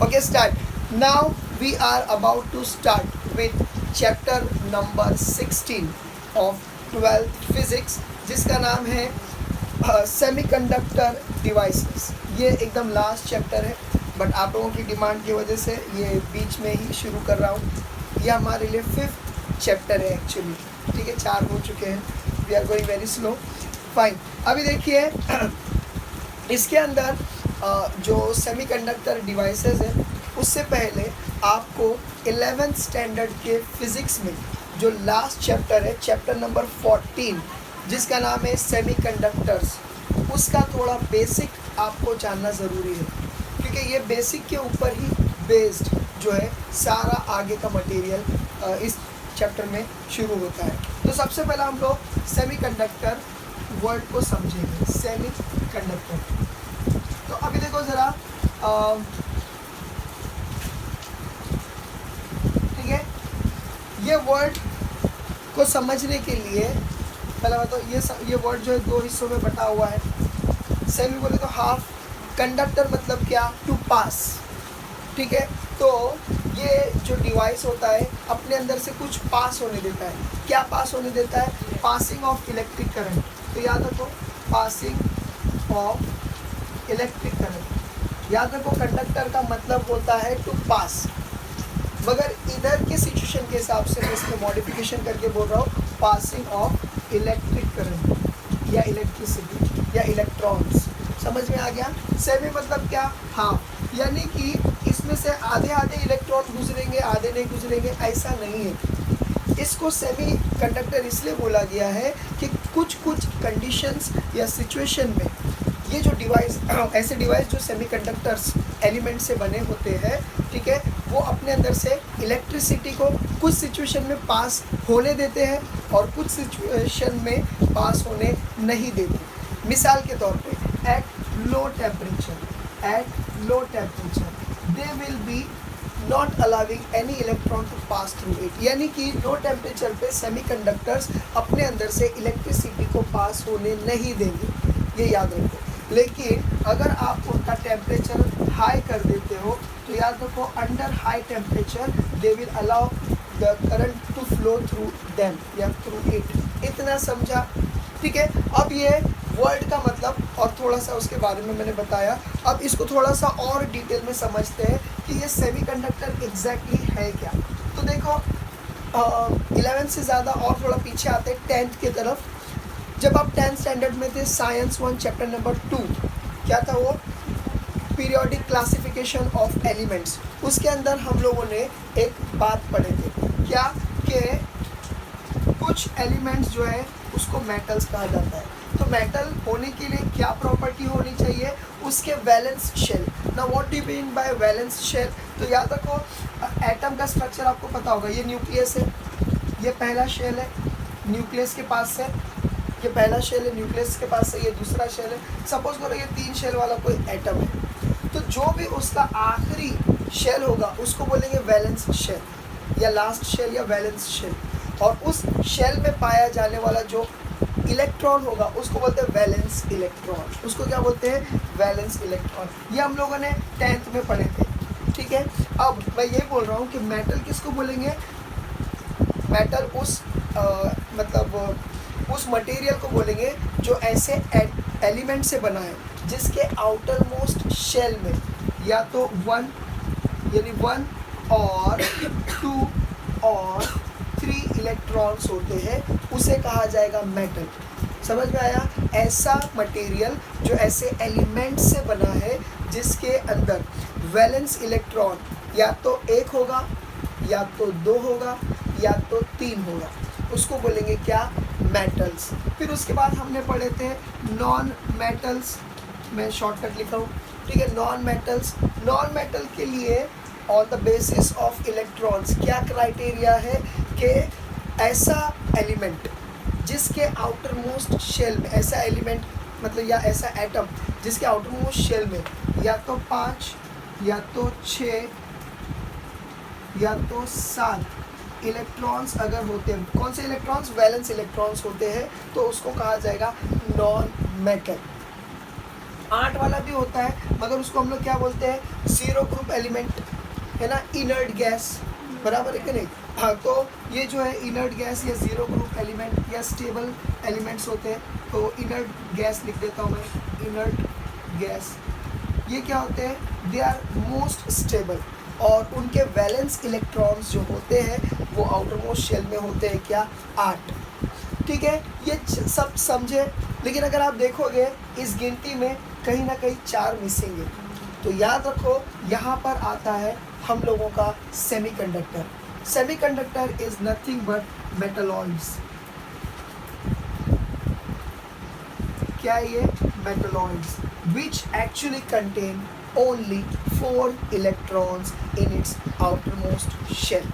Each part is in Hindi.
Okay, start. Now we are about to start with chapter number 16 of 12th physics, जिसका नाम है सेमीकंडक्टर डिवाइसेस। ये एकदम लास्ट चैप्टर है, बट आप लोगों की डिमांड की वजह से ये बीच में ही शुरू कर रहा हूँ। ये हमारे लिए 5th चैप्टर है एक्चुअली, ठीक है। 4 हो चुके हैं, we are going very slow. Fine, अभी देखिए इसके अंदर जो सेमीकंडक्टर डिवाइसेस है, उससे पहले आपको 11th स्टैंडर्ड के फिज़िक्स में जो लास्ट चैप्टर है, चैप्टर नंबर 14, जिसका नाम है सेमीकंडक्टर्स, उसका थोड़ा बेसिक आपको जानना ज़रूरी है, क्योंकि ये बेसिक के ऊपर ही बेस्ड जो है सारा आगे का मटेरियल इस चैप्टर में शुरू होता है। तो सबसे पहले हम लोग सेमीकंडक्टर वर्ड को समझेंगे, सेमीकंडक्टर। तो अभी देखो ज़रा, ठीक है, ये वर्ड को समझने के लिए पहले बताओ, ये वर्ड जो है 2 हिस्सों में बटा हुआ है। सेमी बोले तो हाफ, कंडक्टर मतलब क्या, टू पास, ठीक है। तो ये जो डिवाइस होता है अपने अंदर से कुछ पास होने देता है। क्या पास होने देता है? Passing of electric current. तो याद रखो, पासिंग ऑफ इलेक्ट्रिक करंट। याद रखो, कंडक्टर का मतलब होता है टू पास, मगर इधर के सिचुएशन के हिसाब से मैं इसमें मॉडिफिकेशन करके बोल रहा हूँ, पासिंग ऑफ इलेक्ट्रिक करंट या इलेक्ट्रिसिटी या इलेक्ट्रॉन्स। समझ में आ गया? सेमी मतलब क्या? हाफ, यानी कि इसमें से आधे आधे इलेक्ट्रॉन गुजरेंगे, आधे नहीं गुजरेंगे, ऐसा नहीं है। इसको सेमी कंडक्टर इसलिए बोला गया है कि कुछ कुछ कंडीशंस या सिचुएशन में ये जो डिवाइस, ऐसे डिवाइस जो सेमीकंडक्टर्स एलिमेंट से बने होते हैं, ठीक है, वो अपने अंदर से इलेक्ट्रिसिटी को कुछ सिचुएशन में पास होने देते हैं और कुछ सिचुएशन में पास होने नहीं देते। मिसाल के तौर पे, at low temperature they will be not allowing any electron to pass through it, यानी कि लो टेम्परेचर पे सेमीकंडक्टर्स अपने अंदर से इलेक्ट्रिसिटी को पास होने नहीं देंगे, ये याद रखो। लेकिन अगर आप उनका टेम्परेचर हाई कर देते हो तो याद रखो, under high temperature they will allow the current to flow through them या थ्रू इट। इतना समझा? ठीक है। अब ये वर्ड का मतलब और थोड़ा सा उसके बारे में मैंने बताया। अब इसको थोड़ा सा और डिटेल में समझते हैं कि ये सेमीकंडक्टर एग्जैक्टली है क्या। तो देखो, 11 से ज़्यादा और थोड़ा पीछे आते हैं 10th की तरफ। जब आप 10th स्टैंडर्ड में थे, साइंस 1 चैप्टर नंबर 2, क्या था वो? Periodic classification of elements. उसके अंदर हम लोगों ने एक बात पढ़े थे, क्या कि कुछ एलिमेंट्स जो है उसको मेटल्स कहा जाता है। तो मेटल होने के लिए क्या प्रॉपर्टी होनी चाहिए? उसके वैलेंस शेल। ना what do you mean by valence shell? तो याद रखो, एटम का स्ट्रक्चर आपको पता होगा, ये न्यूक्लियस है, ये पहला शेल है, न्यूक्लियस के पास से ये पहला शेल है, न्यूक्लियस के पास से ये दूसरा शेल है। सपोज करो ये 3 शेल वाला कोई एटम है, तो जो भी उसका आखिरी शेल होगा उसको बोलेंगे वैलेंस शेल या लास्ट शेल या वैलेंस शेल। और उस शेल में पाया जाने वाला जो इलेक्ट्रॉन होगा उसको बोलते हैं वैलेंस इलेक्ट्रॉन। उसको क्या बोलते हैं? Valence electron. ये हम लोगों ने 10th में पढ़े थे, ठीक है। अब मैं ये बोल रहा हूँ कि मेटल किसको बोलेंगे? मेटल मतलब उस मटेरियल को बोलेंगे जो ऐसे एलिमेंट से बना है जिसके आउटर मोस्ट शेल में या तो 1 और 2 और 3 इलेक्ट्रॉन्स होते हैं, उसे कहा जाएगा मेटल। समझ में आया? ऐसा मटेरियल जो ऐसे एलिमेंट से बना है जिसके अंदर वैलेंस इलेक्ट्रॉन या तो 1 होगा, या तो 2 होगा, या तो 3 होगा, उसको बोलेंगे क्या? मेटल्स। फिर उसके बाद हमने पढ़े थे नॉन मेटल्स, मैं शॉर्टकट लिखा हूँ, ठीक है। नॉन मेटल के लिए on the basis of electrons क्या क्राइटेरिया है कि ऐसा एलिमेंट जिसके आउटर मोस्ट शेल में, ऐसा एलिमेंट मतलब या ऐसा एटम जिसके आउटर मोस्ट शेल में या तो 5 या तो 6 या तो 7 इलेक्ट्रॉन्स अगर होते हैं। कौन से इलेक्ट्रॉन्स? वैलेंस इलेक्ट्रॉन्स होते हैं, तो उसको कहा जाएगा नॉन मेटल। 8 वाला भी होता है, मगर उसको हम लोग क्या बोलते हैं, जीरो ग्रुप एलिमेंट, है ना, इनर्ट गैस, बराबर है कि नहीं। हाँ, तो ये जो है इनर्ट गैस या जीरो ग्रुप एलिमेंट या स्टेबल एलिमेंट्स होते हैं। तो इनर्ट गैस लिख देता हूँ मैं, इनर्ट गैस। ये क्या होते हैं, दे आर मोस्ट स्टेबल, और उनके वैलेंस इलेक्ट्रॉन्स जो होते हैं वो आउटर मोस्ट शेल में होते हैं क्या, 8। ठीक है, ये सब समझे। लेकिन अगर आप देखोगे इस गिनती में कहीं ना कहीं 4 मिसिंग है, तो याद रखो यहाँ पर आता है हम लोगों का semiconductor. Semiconductor is nothing but metalloids. क्या है ये, metalloids, which actually contain only 4 electrons in its outermost shell.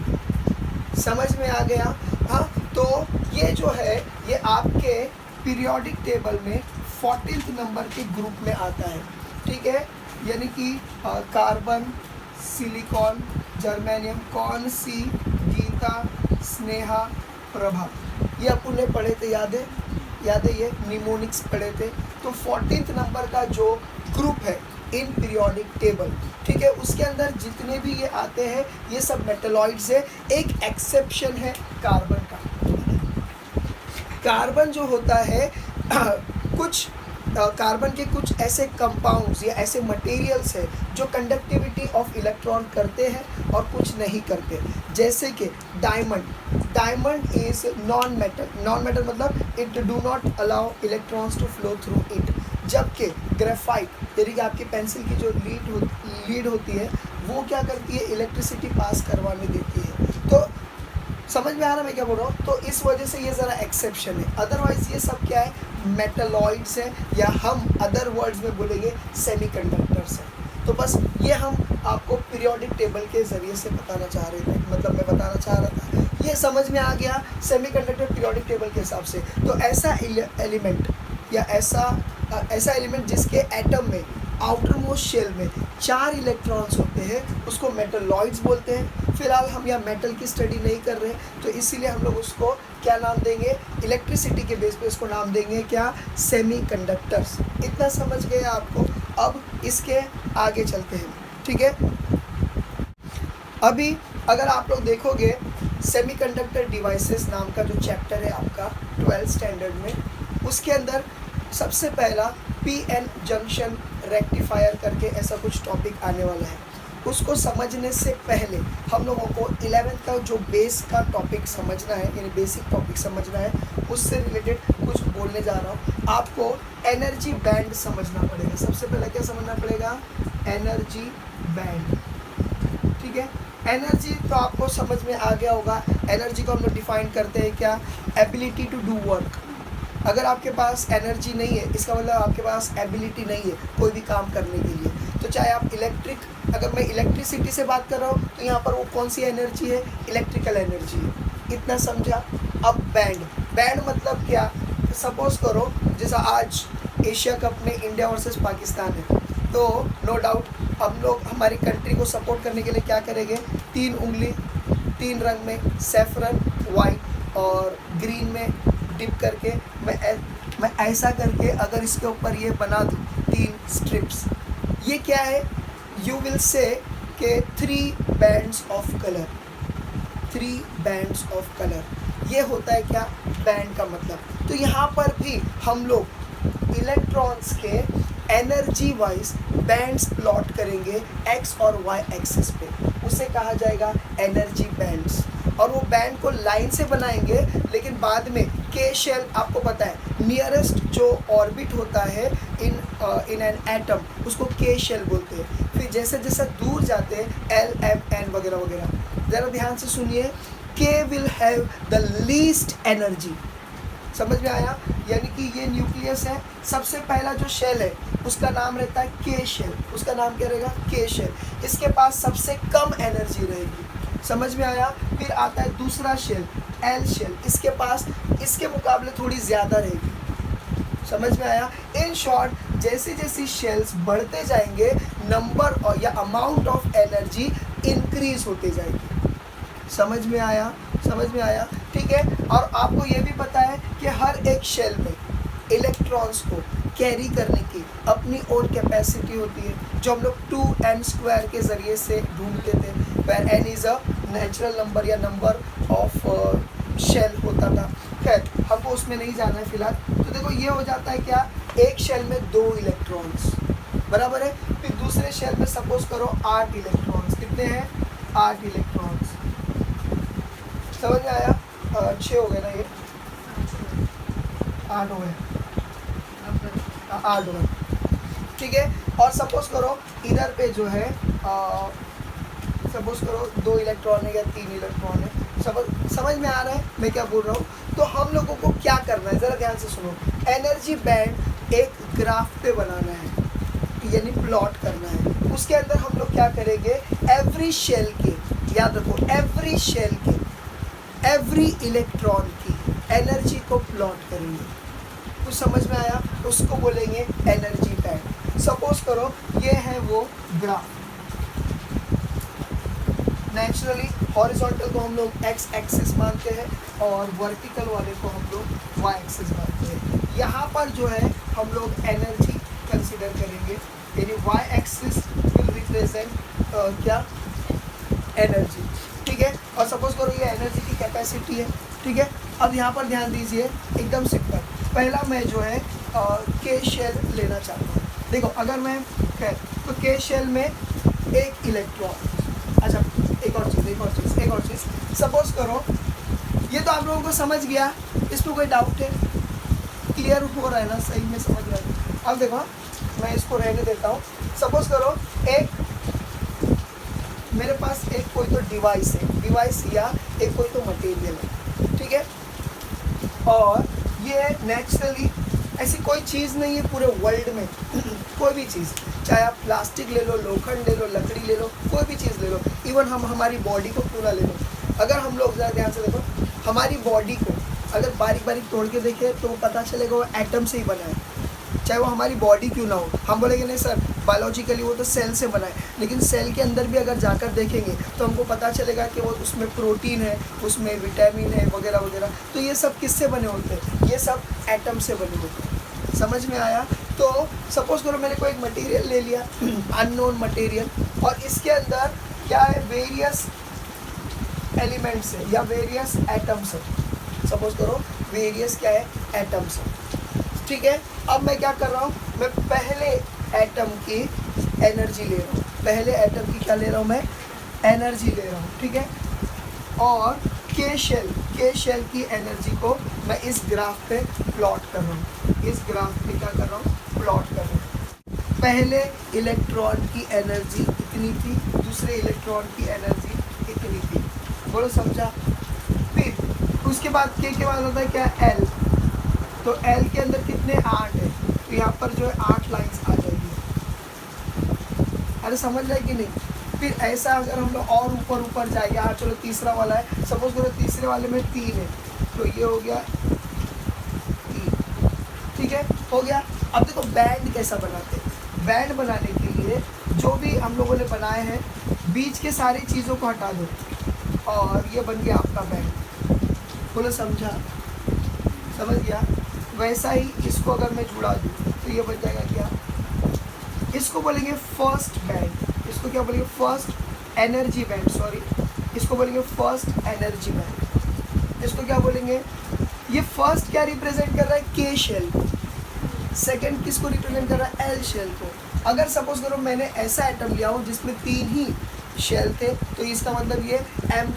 समझ में आ गया। हाँ, तो ये जो है ये आपके पीरियोडिक टेबल में 14th नंबर के ग्रुप में आता है। ठीक है, यानी कि कार्बन, सिलिकॉन, जर्मेनियम, कौन सी, गीता, स्नेहा, प्रभा, ये अपन ने पढ़े थे, याद है, याद है, ये निमोनिक्स पढ़े थे। तो 14th नंबर का जो ग्रुप है इन पीरियोडिक टेबल, ठीक है, उसके अंदर जितने भी ये आते हैं ये सब मेटलॉइड्स है। एक एक्सेप्शन है कार्बन का। कार्बन जो होता है कुछ कार्बन के कुछ ऐसे कंपाउंड्स या ऐसे मटेरियल्स है जो कंडक्टिविटी ऑफ इलेक्ट्रॉन करते हैं और कुछ नहीं करते। जैसे कि diamond, diamond is non metal, non metal मतलब it do not allow electrons to flow through it. जबकि ग्रेफाइट यानी कि आपकी पेंसिल की जो लीड होती है वो क्या करती है, इलेक्ट्रिसिटी पास करवाने देती है। तो समझ में आ रहा मैं क्या बोल रहा हूँ। तो इस वजह से ये ज़रा एक्सेप्शन है, अदरवाइज ये सब क्या है, मेटलॉइड्स है, या हम अदर वर्ड्स में बोलेंगे सेमीकंडक्टर्स है। तो बस ये हम आपको पीरियोडिक टेबल के ज़रिए से बताना चाह रहे थे, मतलब मैं बताना चाह रहा था, ये समझ में आ गया सेमीकंडक्टर पीरियोडिक टेबल के हिसाब से। तो ऐसा एलिमेंट या ऐसा एलिमेंट जिसके एटम में आउटर मोस्ट शेल में 4 इलेक्ट्रॉन्स होते हैं उसको मेटलॉइड्स बोलते हैं। फिलहाल हम यहाँ मेटल की स्टडी नहीं कर रहे, तो इसीलिए हम लोग उसको क्या नाम देंगे, इलेक्ट्रिसिटी के बेस पे उसको नाम देंगे क्या, सेमीकंडक्टर्स। इतना समझ गए आपको। अब इसके आगे चलते हैं, ठीक है। अभी अगर आप लोग देखोगे सेमीकंडक्टर डिवाइसेस नाम का जो चैप्टर है आपका 12th स्टैंडर्ड में, उसके अंदर सबसे पहला पीएन जंक्शन रेक्टिफायर करके ऐसा कुछ टॉपिक आने वाला है। उसको समझने से पहले हम लोगों को 11th का जो बेस का टॉपिक समझना है, यानी बेसिक टॉपिक समझना है, उससे रिलेटेड कुछ बोलने जा रहा हूँ। आपको एनर्जी बैंड समझना पड़ेगा। सबसे पहले क्या समझना पड़ेगा, एनर्जी बैंड। ठीक है, एनर्जी तो आपको समझ में आ गया होगा। एनर्जी को हम लोग डिफाइन करते हैं क्या, एबिलिटी टू डू वर्क। अगर आपके पास एनर्जी नहीं है इसका मतलब आपके पास एबिलिटी नहीं है कोई भी काम करने के लिए। तो चाहे आप अगर मैं इलेक्ट्रिसिटी से बात कर रहा हूँ तो यहाँ पर वो कौन सी एनर्जी है, इलेक्ट्रिकल एनर्जी है। इतना समझा। अब बैंड मतलब क्या, सपोज करो जैसा आज एशिया कप में इंडिया वर्सेस पाकिस्तान है, तो नो डाउट हम लोग हमारी कंट्री को सपोर्ट करने के लिए क्या करेंगे, 3 उंगली 3 रंग में, सैफरन, वाइट और ग्रीन में डिप करके मैं ऐसा करके अगर इसके ऊपर ये बना दूँ 3 स्ट्रिप्स, ये क्या है, यू विल से के 3 bands of colour, 3 bands of colour, ये होता है क्या, बैंड का मतलब। तो यहाँ पर भी हम लोग इलेक्ट्रॉन्स के एनर्जी वाइज बैंड्स प्लॉट करेंगे एक्स और वाई एक्सिस पे, उसे कहा जाएगा एनर्जी बैंड्स। और वो बैंड को लाइन से बनाएंगे, लेकिन बाद में के शेल, आपको पता है नियरेस्ट जो ऑर्बिट होता है इन एन एटम उसको के शेल बोलते हैं। फिर जैसे जैसे दूर जाते हैं एल एम एन वगैरह वगैरह। ज़रा ध्यान से सुनिए, के will have the least energy. समझ में आया, यानी कि ये न्यूक्लियस है, सबसे पहला जो शेल है उसका नाम रहता है के शेल, उसका नाम क्या रहेगा, के शेल। इसके पास सबसे कम एनर्जी रहेगी। समझ में आया। फिर आता है दूसरा शेल एल शेल, इसके पास इसके मुकाबले थोड़ी ज़्यादा रहेगी। समझ में आया। इन शॉर्ट जैसे जैसे शेल्स बढ़ते जाएंगे नंबर और या अमाउंट ऑफ एनर्जी इंक्रीज होते जाएगी। समझ में आया, समझ में आया, ठीक है। और आपको ये भी पता है कि हर एक शेल में इलेक्ट्रॉन्स को कैरी करने की अपनी ओन कैपेसिटी होती है, जो हम लोग 2n² के ज़रिए से ढूंढते थे, where n is a natural number या नंबर ऑफ शेल होता था। खैर हमको उसमें नहीं जाना है फिलहाल। तो देखो ये हो जाता है क्या, एक शेल में 2 इलेक्ट्रॉन्स, बराबर है। फिर दूसरे शेल में सपोज करो 8 इलेक्ट्रॉन्स, कितने हैं, 8 इलेक्ट्रॉन्स, समझ में आया। 6 हो गए ना, ये 8 हो गए, 8 हो गए, ठीक है। और सपोज करो इधर पे जो है सपोज करो 2 इलेक्ट्रॉन है या 3 इलेक्ट्रॉन है, समझ में आ रहा है मैं क्या बोल रहा हूँ। तो हम लोगों को क्या करना है, ज़रा ध्यान से सुनो। एनर्जी बैंड एक ग्राफ पे बनाना है, यानी प्लॉट करना है। उसके अंदर हम लोग क्या करेंगे, एवरी शेल के, याद रखो एवरी शेल के, एवरी इलेक्ट्रॉन की एनर्जी को प्लॉट करेंगे। कुछ समझ में आया, उसको बोलेंगे एनर्जी बैंड। सपोज करो ये है वो ग्राफ, नेचुरली हॉरिजॉन्टल को हम लोग एक्स एक्सिस मानते हैं और वर्टिकल वाले को हम लोग वाई एक्सिस मानते हैं। यहाँ पर जो है हम लोग एनर्जी कंसीडर करेंगे, यानी वाई एक्सिस विल रिप्रेजेंट क्या, एनर्जी, ठीक है। और सपोज करो ये एनर्जी की कैपेसिटी है, ठीक है। अब यहाँ पर ध्यान दीजिए, एकदम सिंपल। पहला मैं जो है के शेल लेना चाहता हूँ। देखो अगर मैं खैर तो के शेल में एक इलेक्ट्रॉन, अच्छा एक और चीज़ सपोज करो, ये तो आप लोगों को समझ गया, इसमें कोई डाउट है, क्लियर हो रहा है ना, सही में समझ रहा है। अब देखो मैं इसको रहने देता हूँ। सपोज करो एक मेरे पास एक कोई तो डिवाइस या एक कोई तो मटेरियल है, ठीक है। और ये नेचुरली ऐसी कोई चीज़ नहीं है पूरे वर्ल्ड में कोई भी चीज़, चाहे आप प्लास्टिक ले लो, लोखंड ले लो, लकड़ी ले लो, कोई भी चीज़ ले लो, इवन हम हमारी बॉडी को पूरा ले लो। अगर हम लोग ज़रा ध्यान से देखो, हमारी बॉडी को अगर बारीक बारीक तोड़ के देखें तो पता चलेगा वो एटम से ही बना है, चाहे वो हमारी बॉडी क्यों ना हो। हम बोलेंगे नहीं सर बायोलॉजिकली वो तो सेल से बना है, लेकिन सेल के अंदर भी अगर जाकर देखेंगे तो हमको पता चलेगा कि वो उसमें प्रोटीन है, उसमें विटामिन है वगैरह वगैरह। तो ये सब किससे बने होते हैं, ये सब एटम से बने होते हैं, समझ में आया। तो सपोज करो मैंने कोई एक मटेरियल ले लिया, अननोन मटेरियल, और इसके अंदर क्या है, वेरियस एलिमेंट्स है या वेरियस एटम्स है। सपोज करो वेरियस क्या है, एटम्स है, ठीक है। अब मैं क्या कर रहा हूँ, मैं पहले एटम की एनर्जी ले रहा हूँ, पहले एटम की क्या ले रहा हूँ, मैं एनर्जी ले रहा हूँ, ठीक है। और के शेल की एनर्जी को मैं इस ग्राफ पे प्लॉट कर रहा हूँ, इस ग्राफ पे क्या कर रहा हूँ, प्लॉट कर रहा हूँ। पहले इलेक्ट्रॉन की एनर्जी इतनी थी, दूसरे इलेक्ट्रॉन की एनर्जी इतनी थी, बोलो समझा। फिर उसके बाद के बाद होता है क्या, एल। तो एल के अंदर कितने, 8 है, तो यहाँ पर जो है 8 लाइंस आ जाएगी। अरे समझ रहे कि नहीं। फिर ऐसा अगर हम लोग और ऊपर जाएंगे, हाँ चलो तीसरा वाला है, सपोज करो तीसरे वाले में 3 है, तो ये हो गया 3, ठीक है, हो गया। अब देखो बैंड कैसा बनाते हैं, बैंड बनाने के लिए जो भी हम लोगों ने बनाए हैं, बीच के सारी चीज़ों को हटा दो और ये बन गया आपका बैंड, बोलो समझा, समझ गया। वैसा ही इसको अगर मैं जुड़ा दूँ तो ये बन जाएगा क्या, इसको बोलेंगे फर्स्ट बैंड, इसको क्या बोलेंगे, फर्स्ट एनर्जी बैंड, सॉरी इसको बोलेंगे फर्स्ट एनर्जी बैंड। इसको क्या बोलेंगे, ये फर्स्ट क्या रिप्रेजेंट कर रहा है, के शेल को, सेकंड किसको रिप्रेजेंट कर रहा है, एल शेल को। अगर सपोज करो मैंने ऐसा एटम लिया हो जिसमें 3 ही शेल थे, तो इसका मतलब ये एम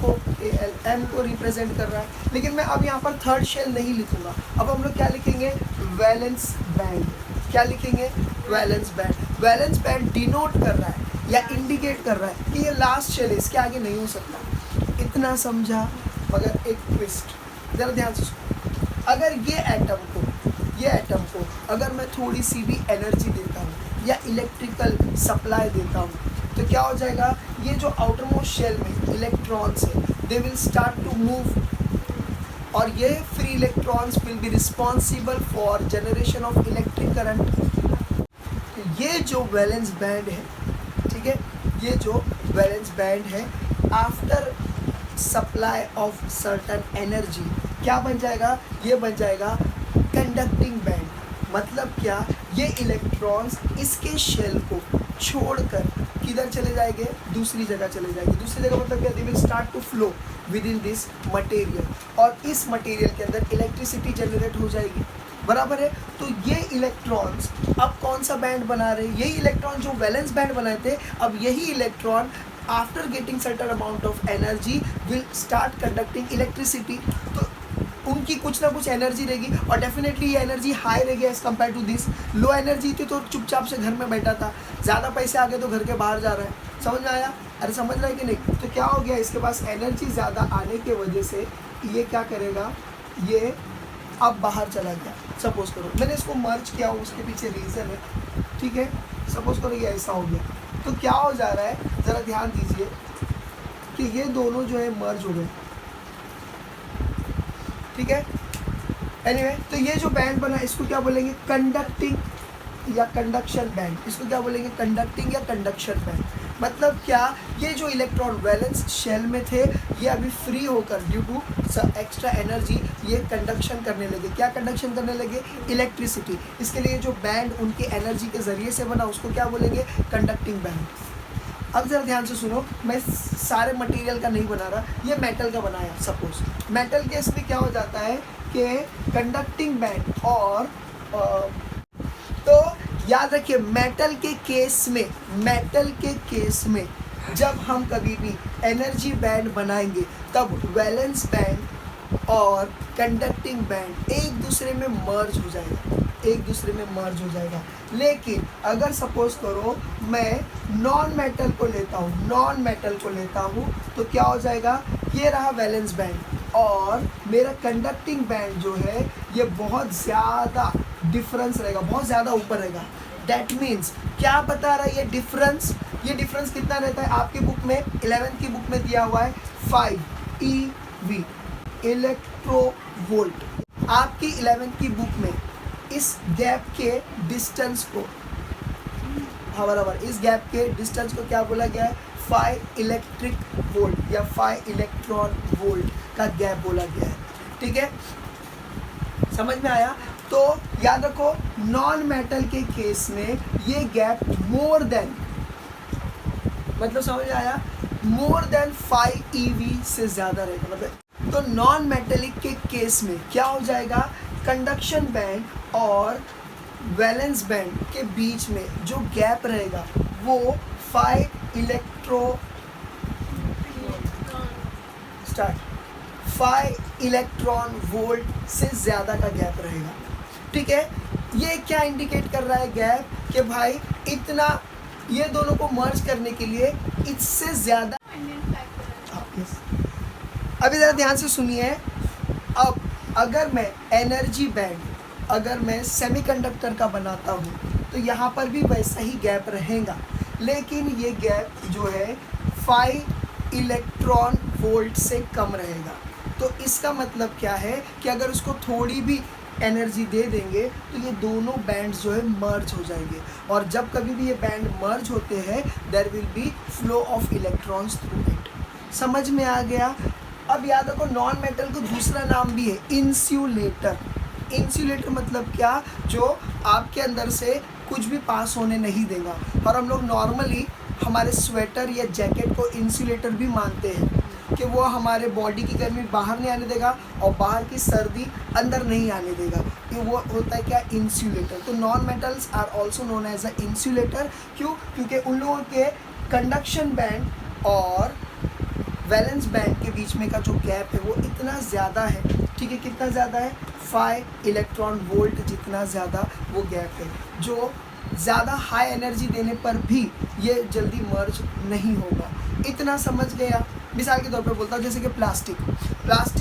को रिप्रेजेंट कर रहा है। लेकिन मैं अब यहाँ पर थर्ड शेल नहीं लिखूंगा, अब हम लोग क्या लिखेंगे, वैलेंस बैंड। क्या लिखेंगे, valence band. Valence band denote कर रहा है या इंडिकेट कर रहा है कि ये लास्ट शेल है, इसके आगे नहीं हो सकता। इतना समझा, मगर एक ट्विस्ट, ज़रा ध्यान से सुनो। अगर ये एटम को अगर मैं थोड़ी सी भी एनर्जी देता हूँ या इलेक्ट्रिकल सप्लाई देता हूँ, तो क्या हो जाएगा, ये जो आउटर मोस्ट शेल में इलेक्ट्रॉन्स है, they will start to move, और ये free electrons will be responsible for generation of electric current. ये जो वैलेंस बैंड है, ठीक है, ये जो वैलेंस बैंड है, after supply of certain energy क्या बन जाएगा, ये बन जाएगा कंडक्टिंग बैंड। मतलब क्या, ये इलेक्ट्रॉन्स इसके शेल को छोड़कर किधर चले जाएंगे, दूसरी जगह चले जाएंगे। दूसरी जगह मतलब क्या, they will start to flow within this material, और इस मटेरियल के अंदर इलेक्ट्रिसिटी जनरेट हो जाएगी, बराबर है। तो ये इलेक्ट्रॉन्स अब कौन सा बैंड बना रहे हैं, यही इलेक्ट्रॉन जो वैलेंस बैंड बनाए थे, अब यही electron after getting certain amount of energy will start conducting electricity. तो उनकी कुछ ना कुछ एनर्जी रहेगी, और डेफिनेटली ये एनर्जी हाई रहेगी as compare to this. Low energy थी तो चुपचाप से घर में बैठा था, ज़्यादा पैसे आ गए तो घर के बाहर जा रहा है। समझ में आया? अरे समझ रहा है कि नहीं? तो क्या हो गया, इसके पास एनर्जी ज़्यादा आने की वजह से ये क्या करेगा, ये अब बाहर चला गया। सपोज करो मैंने इसको मर्ज किया, उसके पीछे रीज़न है, ठीक है। सपोज करो ये ऐसा हो गया, तो क्या हो जा रहा है, ज़रा ध्यान दीजिए कि ये दोनों जो है मर्ज हो गए, ठीक है। एनीवे, तो ये जो बैंड बना इसको क्या बोलेंगे, कंडक्टिंग या कंडक्शन बैंड। इसको क्या बोलेंगे, कंडक्टिंग या कंडक्शन बैंड। मतलब क्या, ये जो इलेक्ट्रॉन वैलेंस शेल में थे, ये अभी फ्री होकर ड्यू टू एक्स्ट्रा एनर्जी ये कंडक्शन करने लगे। क्या कंडक्शन करने लगे, इलेक्ट्रिसिटी। इसके लिए जो बैंड उनकी एनर्जी के ज़रिए से बना उसको क्या बोलेंगे, कंडक्टिंग बैंड। अब ज़रा ध्यान से सुनो, मैं सारे मटेरियल का नहीं बना रहा, ये मेटल का बनाया। सपोज मेटल केस में क्या हो जाता है कि कंडक्टिंग बैंड, और तो याद रखिए मेटल के केस में जब हम कभी भी एनर्जी बैंड बनाएंगे तब वैलेंस बैंड और कंडक्टिंग बैंड एक दूसरे में मर्ज हो जाएगा, लेकिन अगर सपोज करो मैं नॉन मेटल को लेता हूँ तो क्या हो जाएगा, ये रहा वैलेंस बैंड और मेरा कंडक्टिंग बैंड जो है ये बहुत ज़्यादा डिफरेंस रहेगा, बहुत ज़्यादा ऊपर रहेगा। दैट मीन्स क्या बता रहा है ये डिफरेंस कितना रहता है, आपकी बुक में 11th की बुक में दिया हुआ है 5 EV इलेक्ट्रोवोल्ट। आपकी 11th की बुक में इस गैप के डिस्टेंस को इस गैप के डिस्टेंस को क्या बोला गया है, 5 इलेक्ट्रिक वोल्ट या 5 इलेक्ट्रॉन वोल्ट का गैप बोला गया है, ठीक है। समझ में आया? तो याद रखो नॉन मेटल के केस में ये गैप मोर देन, मतलब समझ आया, मोर देन 5 EV से ज़्यादा रहेगा। मतलब तो नॉन मेटेलिक के केस में क्या हो जाएगा, कंडक्शन बैंड और वैलेंस बैंड के बीच में जो गैप रहेगा वो 5 इलेक्ट्रॉन वोल्ट से ज़्यादा का गैप रहेगा, ठीक है। ये क्या इंडिकेट कर रहा है गैप, कि भाई इतना ये दोनों को मर्ज करने के लिए इससे ज़्यादा। अभी ज़रा ध्यान से सुनिए। अब अगर मैं एनर्जी बैंड, अगर मैं सेमीकंडक्टर का बनाता हूँ तो यहाँ पर भी वैसा ही गैप रहेगा, लेकिन ये गैप जो है 5 इलेक्ट्रॉन वोल्ट से कम रहेगा। तो इसका मतलब क्या है कि अगर उसको थोड़ी भी एनर्जी दे देंगे तो ये दोनों बैंड्स जो है मर्ज हो जाएंगे, और जब कभी भी ये बैंड मर्ज होते हैं there will be flow of electrons through it. समझ में आ गया? अब याद रखो नॉन मेटल को दूसरा नाम भी है इंसुलेटर। इंसुलेटर मतलब क्या, जो आपके अंदर से कुछ भी पास होने नहीं देगा, और हम लोग नॉर्मली हमारे स्वेटर या जैकेट को इंसुलेटर भी मानते हैं कि वो हमारे बॉडी की गर्मी बाहर नहीं आने देगा और बाहर की सर्दी अंदर नहीं आने देगा। ये वो होता है क्या, इंसुलेटर। तो non metals are also known as a insulator. क्यों? क्योंकि उन लोगों के कंडक्शन बैंड और वैलेंस बैंड के बीच में का जो गैप है वो इतना ज़्यादा है, ठीक है। कितना ज़्यादा है, 5 इलेक्ट्रॉन वोल्ट जितना ज़्यादा वो गैप है, जो ज़्यादा हाई एनर्जी देने पर भी ये जल्दी मर्ज नहीं होगा। इतना समझ गया? मिसाल के तौर पे बोलता हूँ, जैसे कि प्लास्टिक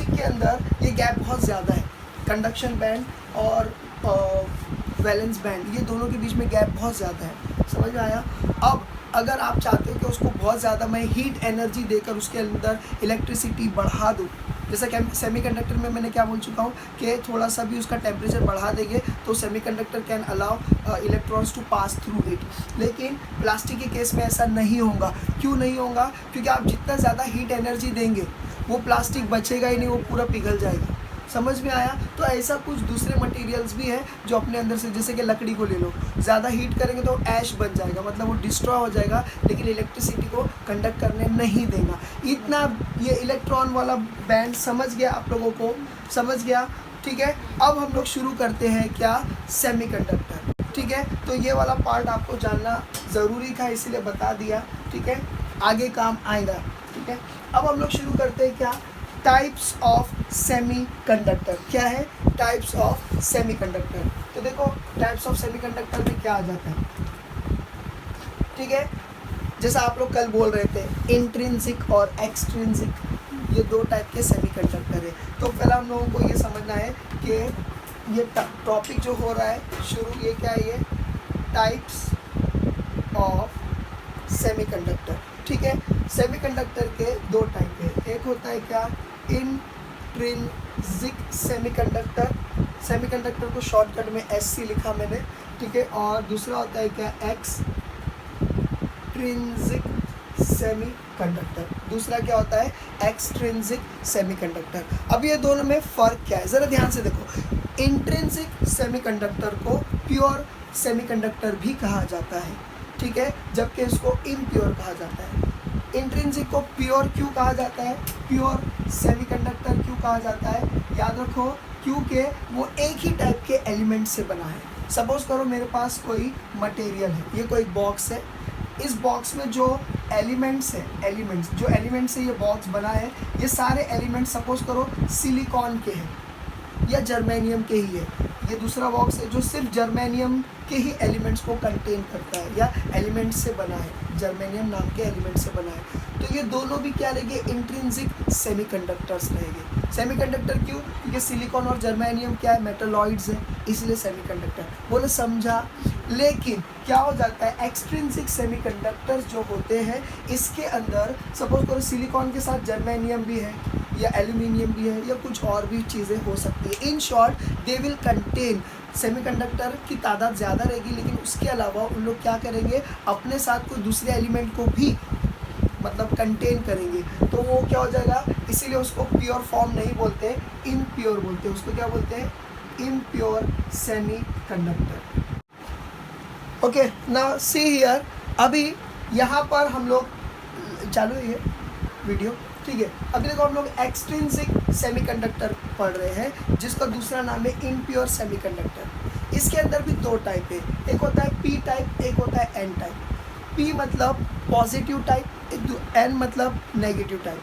के अंदर ये गैप बहुत ज़्यादा है, कंडक्शन बैंड और वैलेंस बैंड, ये दोनों के बीच में गैप बहुत ज़्यादा है। समझ में आया? अब अगर आप चाहते हो कि उसको बहुत ज़्यादा मैं हीट एनर्जी देकर उसके अंदर इलेक्ट्रिसिटी बढ़ा दूँ, जैसा कि सेमीकंडक्टर में मैंने क्या बोल चुका हूँ कि थोड़ा सा भी उसका टेम्परेचर बढ़ा देंगे तो semiconductor can allow electrons to pass through it. लेकिन प्लास्टिक के केस में ऐसा नहीं होगा। क्यों नहीं होगा? क्योंकि आप जितना ज़्यादा हीट एनर्जी देंगे वो प्लास्टिक बचेगा ही नहीं, वो पूरा पिघल जाएगा। समझ में आया? तो ऐसा कुछ दूसरे मटेरियल्स भी हैं जो अपने अंदर से, जैसे कि लकड़ी को ले लो, ज़्यादा हीट करेंगे तो ऐश बन जाएगा, मतलब वो डिस्ट्रॉय हो जाएगा, लेकिन इलेक्ट्रिसिटी को कंडक्ट करने नहीं देगा। इतना ये इलेक्ट्रॉन वाला बैंड समझ गया आप लोगों को? समझ गया? ठीक है, अब हम लोग शुरू करते हैं क्या, सेमीकंडक्टर। ठीक है, तो ये वाला पार्ट आपको जानना ज़रूरी था, इसीलिए बता दिया। ठीक है, आगे काम आएगा। ठीक है, अब हम लोग शुरू करते हैं क्या, टाइप्स ऑफ सेमीकंडक्टर। क्या है? Types of semiconductor. तो देखो टाइप्स ऑफ सेमीकंडक्टर में क्या आ जाता है। ठीक है, जैसा आप लोग कल बोल रहे थे इंट्रिंसिक और एक्सट्रिंसिक, ये दो टाइप के सेमीकंडक्टर है। तो पहला हम लोगों को ये समझना है कि ये टॉपिक जो हो रहा है शुरू, ये क्या है, ये टाइप्स ऑफ सेमीकंडक्टर। ठीक है, सेमीकंडक्टर के दो टाइप है, एक होता है क्या, इंट्रिंसिक सेमीकंडक्टर, सेमीकंडक्टर को शॉर्टकट में SC लिखा मैंने। ठीक है, और दूसरा होता है क्या, एक्सट्रिंसिक सेमीकंडक्टर। दूसरा क्या होता है, एक्सट्रिंसिक सेमीकंडक्टर। अब ये दोनों में फ़र्क क्या है, ज़रा ध्यान से देखो। इंट्रिंसिक सेमीकंडक्टर को प्योर सेमीकंडक्टर भी कहा जाता है। ठीक है, जबकि इसको इम्प्योर कहा जाता है। इंट्रिंसिक को प्योर क्यों कहा जाता है, प्योर सेमीकंडक्टर क्यों कहा जाता है, याद रखो, क्योंकि वो एक ही टाइप के एलिमेंट से बना है। सपोज करो मेरे पास कोई मटेरियल है, ये कोई बॉक्स है, इस बॉक्स में जो एलिमेंट्स है, जो एलिमेंट से ये बॉक्स बना है, ये सारे एलिमेंट्स सपोज करो सिलिकॉन के हैं या जर्मेनियम के ही है। ये दूसरा बॉक्स है जो सिर्फ जर्मेनियम के ही एलिमेंट्स को कंटेन करता है या एलिमेंट्स से बना है, जर्मेनियम नाम के एलिमेंट से बना है। तो ये दोनों भी क्या रहेंगे, इंट्रिंसिक सेमीकंडक्टर्स रहेंगे। सेमीकंडक्टर क्यों, क्योंकि सिलिकॉन और जर्मेनियम क्या है, मेटलॉइड्स है, इसलिए सेमीकंडक्टर। बोले समझा? लेकिन क्या हो जाता है, एक्सट्रिंसिक सेमीकंडक्टर्स जो होते हैं, इसके अंदर सपोज करो सिलिकॉन के साथ जर्मेनियम भी है या एल्यूमिनियम भी है या कुछ और भी चीज़ें हो सकती है। In short they will contain, semiconductor की तादाद ज़्यादा रहेगी, लेकिन उसके अलावा उन लोग क्या करेंगे, अपने साथ कोई दूसरे एलिमेंट को भी मतलब कंटेन करेंगे। तो वो क्या हो जाएगा, इसीलिए उसको प्योर फॉर्म नहीं बोलते, इम्प्योर बोलते हैं। उसको क्या बोलते हैं, impure semiconductor. Okay, now see here, अभी यहाँ पर हम लोग चालू है ये वीडियो। ठीक है, अभी देखो हम लोग एक्सट्रिंसिक सेमीकंडक्टर पढ़ रहे हैं, जिसका दूसरा नाम है इम्प्योर सेमीकंडक्टर। इसके अंदर भी दो टाइप है, एक होता है P टाइप, एक होता है N टाइप। P मतलब पॉजिटिव टाइप, N मतलब नेगेटिव टाइप।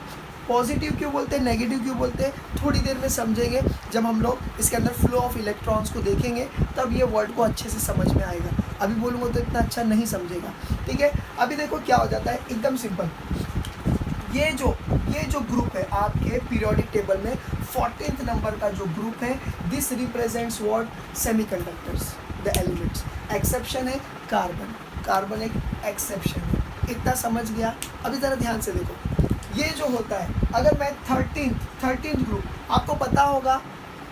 पॉजिटिव क्यों बोलते हैं, नेगेटिव क्यों बोलते हैं, थोड़ी देर में समझेंगे। जब हम लोग इसके अंदर फ्लो ऑफ इलेक्ट्रॉन्स को देखेंगे तब ये वर्ड को अच्छे से समझ में आएगा। अभी बोलूँगा तो इतना अच्छा नहीं समझेगा। ठीक है, अभी देखो क्या हो जाता है, एकदम सिंपल। ये जो ग्रुप है आपके पीरियोडिक टेबल में 14th नंबर का जो ग्रुप है, this represents what, semiconductors, the elements. Exception है कार्बन, कार्बन एक एक्सेप्शन है। इतना समझ गया? अभी ज़रा ध्यान से देखो, ये जो होता है, अगर मैं 13th ग्रुप, आपको पता होगा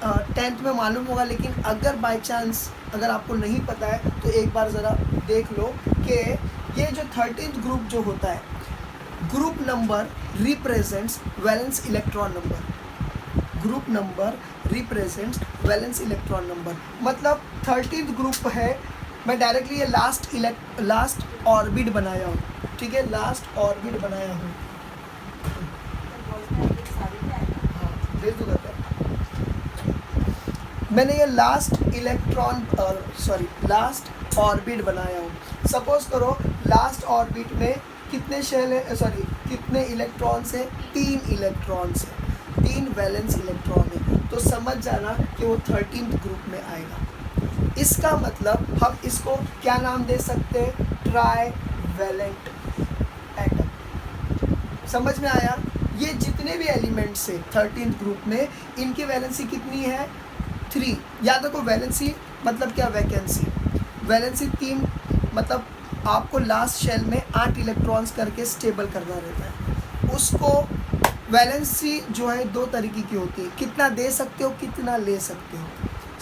10th में मालूम होगा, लेकिन अगर बाय चांस अगर आपको नहीं पता है तो एक बार ज़रा देख लो कि ये जो 13th ग्रुप जो होता है, group number represents valence electron number. Group number represents valence electron number, मतलब 13th ग्रुप है। मैं डायरेक्टली ये लास्ट ऑर्बिट बनाया हूँ। ठीक है, लास्ट ऑर्बिट बनाया हूँ, भेज दूँगा क्या? मैंने ये लास्ट ऑर्बिट बनाया हूँ। सपोज करो लास्ट ऑर्बिट में कितने शेल है, कितने इलेक्ट्रॉन्स है, 3 इलेक्ट्रॉन्स है, 3 वैलेंस इलेक्ट्रॉन है। तो समझ जाना कि वो 13th ग्रुप में आएगा। इसका मतलब हम इसको क्या नाम दे सकते हैं, ट्राईवैलेंट एटम। समझ में आया? ये जितने भी एलिमेंट्स है 13th ग्रुप में, इनकी वैलेंसी कितनी है, 3। याद रखो, वैलेंसी मतलब क्या, वैकेंसी। वैलेंसी 3 मतलब आपको लास्ट शेल में 8 इलेक्ट्रॉन्स करके स्टेबल करना रहता है। उसको वैलेंसी जो है 2 तरीके की होती है, कितना दे सकते हो, कितना ले सकते हो।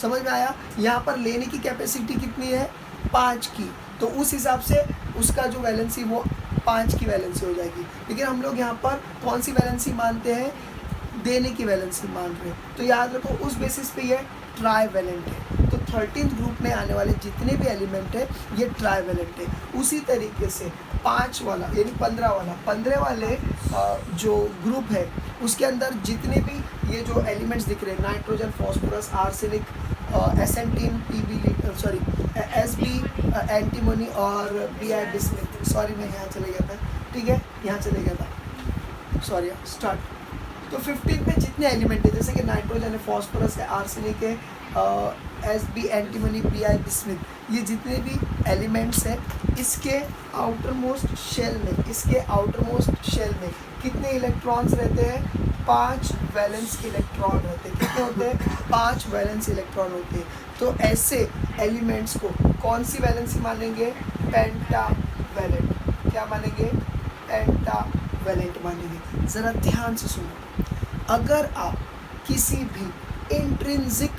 समझ में आया? यहाँ पर लेने की कैपेसिटी कितनी है, 5 की, तो उस हिसाब से उसका जो वैलेंसी वो 5 की वैलेंसी हो जाएगी। लेकिन हम लोग यहाँ पर कौन सी वैलेंसी मानते हैं, देने की वैलेंसी मान रहे हैं। तो याद रखो उस बेसिस पे ये ट्राईवैलेंट है। तो 13th ग्रुप में आने वाले जितने भी एलिमेंट है ये ट्राईवैलेंट है। उसी तरीके से 5 वाला यानी 15 वाले जो ग्रुप है उसके अंदर जितने भी ये जो एलिमेंट्स दिख रहे हैं नाइट्रोजन, फास्फोरस, आर्सेनिक, एसेंटीन, एसबी, एंटीमोनी और बीआई बिस्मिथ। सॉरी मैं यहाँ चले गया था, ठीक है, यहाँ चले गया था, सॉरी स्टार्ट। तो 15 में जितने एलिमेंट है जैसे कि नाइट्रोजन है, फास्फोरस है, आर्सेनिक है, एसबी, एंटीमोनी, बीआई बिस्मिथ, ये जितने भी एलिमेंट्स हैं इसके आउटर मोस्ट शेल में कितने इलेक्ट्रॉन्स रहते हैं? 5 वैलेंस इलेक्ट्रॉन रहते हैं। कितने होते हैं? 5 वैलेंस इलेक्ट्रॉन होते हैं। तो ऐसे एलिमेंट्स को कौन सी वैलेंसी मानेंगे? पेंटावैलेंट। क्या मानेंगे? पेंटावैलेंट मानेंगे। ज़रा ध्यान से सुनो, अगर आप किसी भी इंट्रिंसिक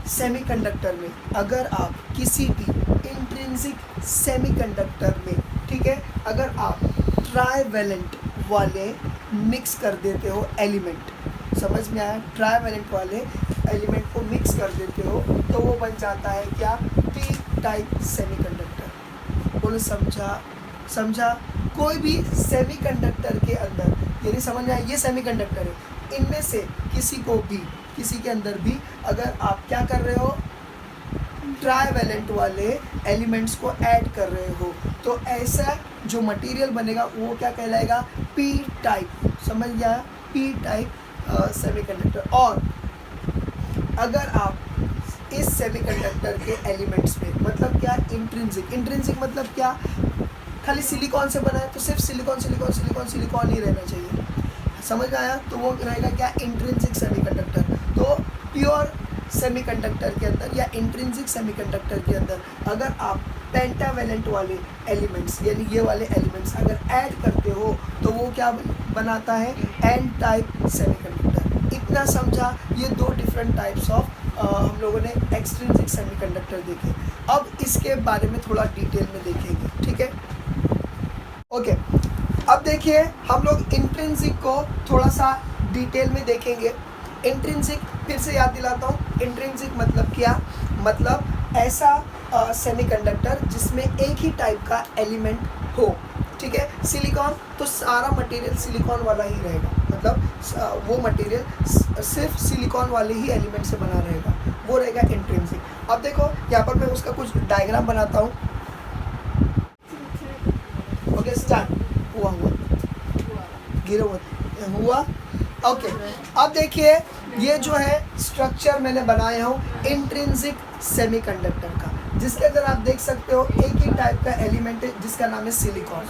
सेमीकंडक्टर में, ठीक है, अगर आप ट्राईवैलेंट वाले मिक्स कर देते हो एलिमेंट, समझ में आया? ट्राईवैलेंट वाले एलिमेंट को मिक्स कर देते हो तो वो बन जाता है क्या? P type semiconductor. बोलो समझा? कोई भी सेमीकंडक्टर के अंदर, यानी समझ में आया, ये सेमीकंडक्टर है, इनमें से किसी के अंदर भी अगर आप क्या कर रहे हो? ट्राईवैलेंट वाले एलिमेंट्स को ऐड कर रहे हो तो ऐसा जो मटेरियल बनेगा वो क्या कहलाएगा? P type. समझ गया? P type semiconductor. और अगर आप इस सेमीकंडक्टर के एलिमेंट्स में, मतलब क्या? इंट्रिंसिक मतलब क्या? खाली सिलिकॉन से बना है तो सिर्फ सिलिकॉन ही रहना चाहिए। समझ में आया? तो वो रहेगा क्या? Intrinsic semiconductor. तो प्योर सेमीकंडक्टर के अंदर या इंट्रिंसिक सेमीकंडक्टर के अंदर अगर आप पेंटावैलेंट वाले एलिमेंट्स यानी ये वाले एलिमेंट्स अगर ऐड करते हो तो वो क्या बनाता है? N type semiconductor. इतना समझा? ये 2 डिफरेंट टाइप्स ऑफ हम लोगों ने एक्सट्रिंसिक सेमीकंडक्टर देखे। अब इसके बारे में थोड़ा डिटेल में देखेंगे, ठीक है? ओके, अब देखिए हम लोग इंट्रिंसिक को थोड़ा सा डिटेल में देखेंगे। इंट्रिंसिक फिर से याद दिलाता हूँ, इंट्रिंसिक मतलब क्या? मतलब ऐसा सेमीकंडक्टर जिसमें एक ही टाइप का एलिमेंट हो, ठीक है? सिलिकॉन तो सारा मटेरियल सिलिकॉन वाला ही रहेगा, मतलब वो मटेरियल सिर्फ सिलिकॉन वाले ही एलिमेंट से बना रहेगा, वो रहेगा इंट्रिंसिक। अब देखो यहाँ पर मैं उसका कुछ डायग्राम बनाता हूँ। Okay start. हुआ। ओके, अब देखिए ये जो है स्ट्रक्चर मैंने बनाया हूँ इंट्रिंसिक सेमीकंडक्टर का, जिसके अंदर आप देख सकते हो एक ही टाइप का एलिमेंट है जिसका नाम है सिलिकॉन।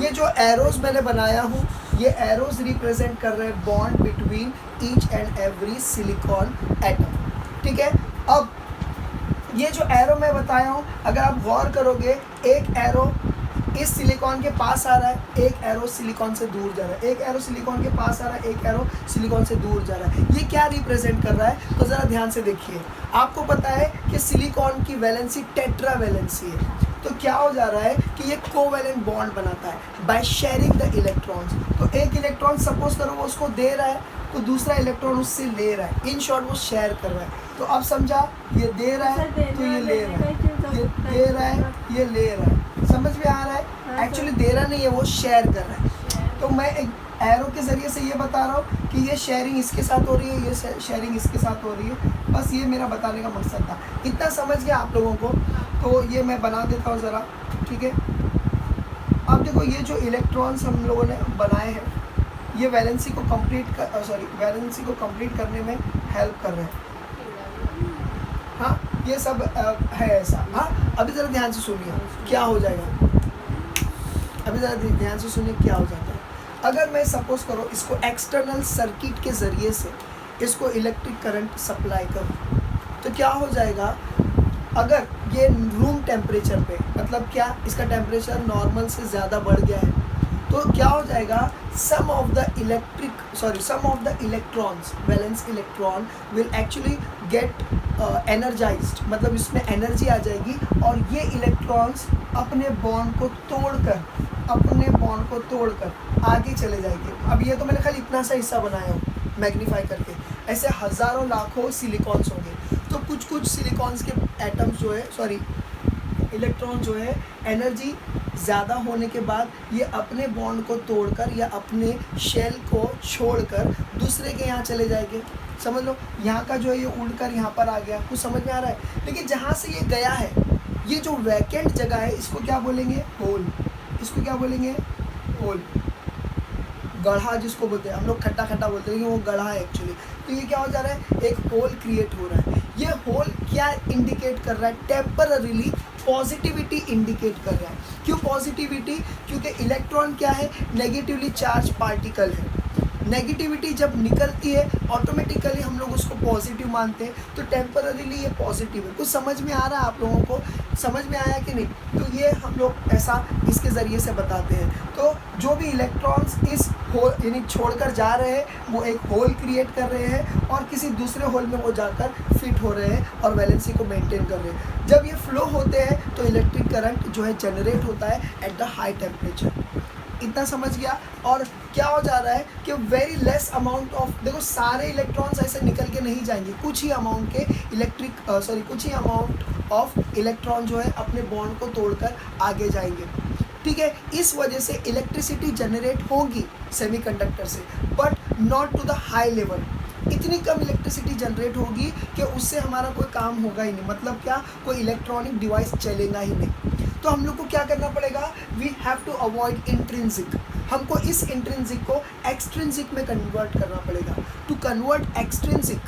ये जो एरोज मैंने बनाया हूँ ये एरोज रिप्रेजेंट कर रहे हैं bond between each and every silicon atom, ठीक है? अब ये जो एरो मैं बताया हूँ अगर आप गौर करोगे, एक एरो इस सिलिकॉन के पास आ रहा है, एक एरो सिलिकॉन से दूर जा रहा है, एक एरो सिलिकॉन के पास आ रहा है, एक एरो सिलिकॉन से दूर जा रहा है। ये क्या रिप्रेजेंट कर रहा है? तो ज़रा ध्यान से देखिए। आपको पता है कि सिलिकॉन की वैलेंसी टेट्रावैलेंसी है, तो क्या हो जा रहा है कि ये कोवैलेंट बॉन्ड बनाता है बाय शेयरिंग द इलेक्ट्रॉन्स। तो एक इलेक्ट्रॉन सपोज करो वो उसको दे रहा है तो दूसरा इलेक्ट्रॉन उससे ले रहा है, इन शॉर्ट वो शेयर कर रहा है। तो अब समझा, ये दे रहा है तो ये ले रहा है, ये दे रहा है, ये ले रहा है। समझ में आ रहा है? एक्चुअली दे रहा नहीं है, वो शेयर कर रहा है। तो मैं एक एरो के ज़रिए से ये बता रहा हूँ कि ये शेयरिंग इसके साथ हो रही है, ये शेयरिंग इसके साथ हो रही है। बस ये मेरा बताने का मकसद था। इतना समझ गया आप लोगों को? तो ये मैं बना देता हूँ ज़रा, ठीक है? अब देखो ये जो इलेक्ट्रॉन्स हम लोगों ने बनाए हैं ये वैलेंसी को कंप्लीट करने में हेल्प कर रहे हैं। हाँ, ये सब है ऐसा। हाँ, अभी ज़रा ध्यान से सुनिए क्या हो जाएगा। अभी ज़रा ध्यान से सुनिए क्या हो जाता है। अगर मैं सपोज करो इसको एक्सटर्नल सर्किट के ज़रिए से इसको इलेक्ट्रिक करंट सप्लाई करूँ तो क्या हो जाएगा? अगर ये रूम टेम्परेचर पे, मतलब क्या इसका टेम्परेचर नॉर्मल से ज़्यादा बढ़ गया है तो क्या हो जाएगा, some of the electrons, valence electron will actually get energized, मतलब इसमें एनर्जी आ जाएगी और ये इलेक्ट्रॉन्स अपने बॉन्ड को तोड़कर आगे चले जाएंगे। अब ये तो मैंने खाली इतना सा हिस्सा बनाया हूँ मैग्नीफाई करके, ऐसे हज़ारों लाखों सिलिकॉन्स होंगे। तो कुछ सिलिकॉन्स के एटम्स जो है इलेक्ट्रॉन जो है एनर्जी ज़्यादा होने के बाद ये अपने बॉन्ड को तोड़कर या अपने शेल को छोड़कर दूसरे के यहाँ चले जाएंगे। समझ लो, यहाँ का जो है ये उड़कर यहाँ पर आ गया, कुछ समझ में आ रहा है। लेकिन जहाँ से ये गया है, ये जो वैकेंट जगह है, इसको क्या बोलेंगे, होल। इसको क्या बोलेंगे, होल, गढ़ा जिसको बोलते हैं हम लोग, खट्टा खट्टा बोलते हैं, वो गढ़ा है एक्चुअली। तो ये क्या हो जा रहा है, एक होल क्रिएट हो रहा है। ये होल क्या इंडिकेट कर रहा है, टेम्पररीली पॉजिटिविटी इंडिकेट कर रहा है। क्यों पॉजिटिविटी, क्योंकि इलेक्ट्रॉन क्या है, नेगेटिवली चार्ज पार्टिकल है। नेगेटिविटी जब निकलती है ऑटोमेटिकली हम लोग उसको पॉजिटिव मानते हैं, तो टेम्पररीली ये पॉजिटिव है। कुछ समझ में आ रहा है आप लोगों को, समझ में आया कि नहीं? तो ये हम लोग ऐसा इसके ज़रिए से बताते हैं। तो जो भी इलेक्ट्रॉन्स इस होल यानी छोड़कर जा रहे हैं, वो एक होल क्रिएट कर रहे हैं और किसी दूसरे होल में वो जाकर फिट हो रहे हैं और वैलेंसी को मेंटेन कर रहे हैं। जब ये फ्लो होते हैं तो इलेक्ट्रिक करंट जो है जनरेट होता है एट द हाई टेम्परेचर। इतना समझ गया। और क्या हो जा रहा है कि वेरी लेस अमाउंट ऑफ, देखो सारे इलेक्ट्रॉन्स ऐसे निकल के नहीं जाएंगे, कुछ ही अमाउंट के कुछ ही अमाउंट ऑफ इलेक्ट्रॉन जो है अपने बॉन्ड को तोड़कर आगे जाएंगे। ठीक है, इस वजह से इलेक्ट्रिसिटी जनरेट होगी सेमीकंडक्टर से, but not to the high level. इतनी कम इलेक्ट्रिसिटी जनरेट होगी कि उससे हमारा कोई काम होगा ही नहीं, मतलब क्या, कोई इलेक्ट्रॉनिक डिवाइस चलेगा ही नहीं। तो हम लोग को क्या करना पड़ेगा, we have to avoid intrinsic. हमको इस इंट्रिंसिक को एक्सट्रिंसिक में कन्वर्ट करना पड़ेगा। टू कन्वर्ट एक्सट्रिंसिक,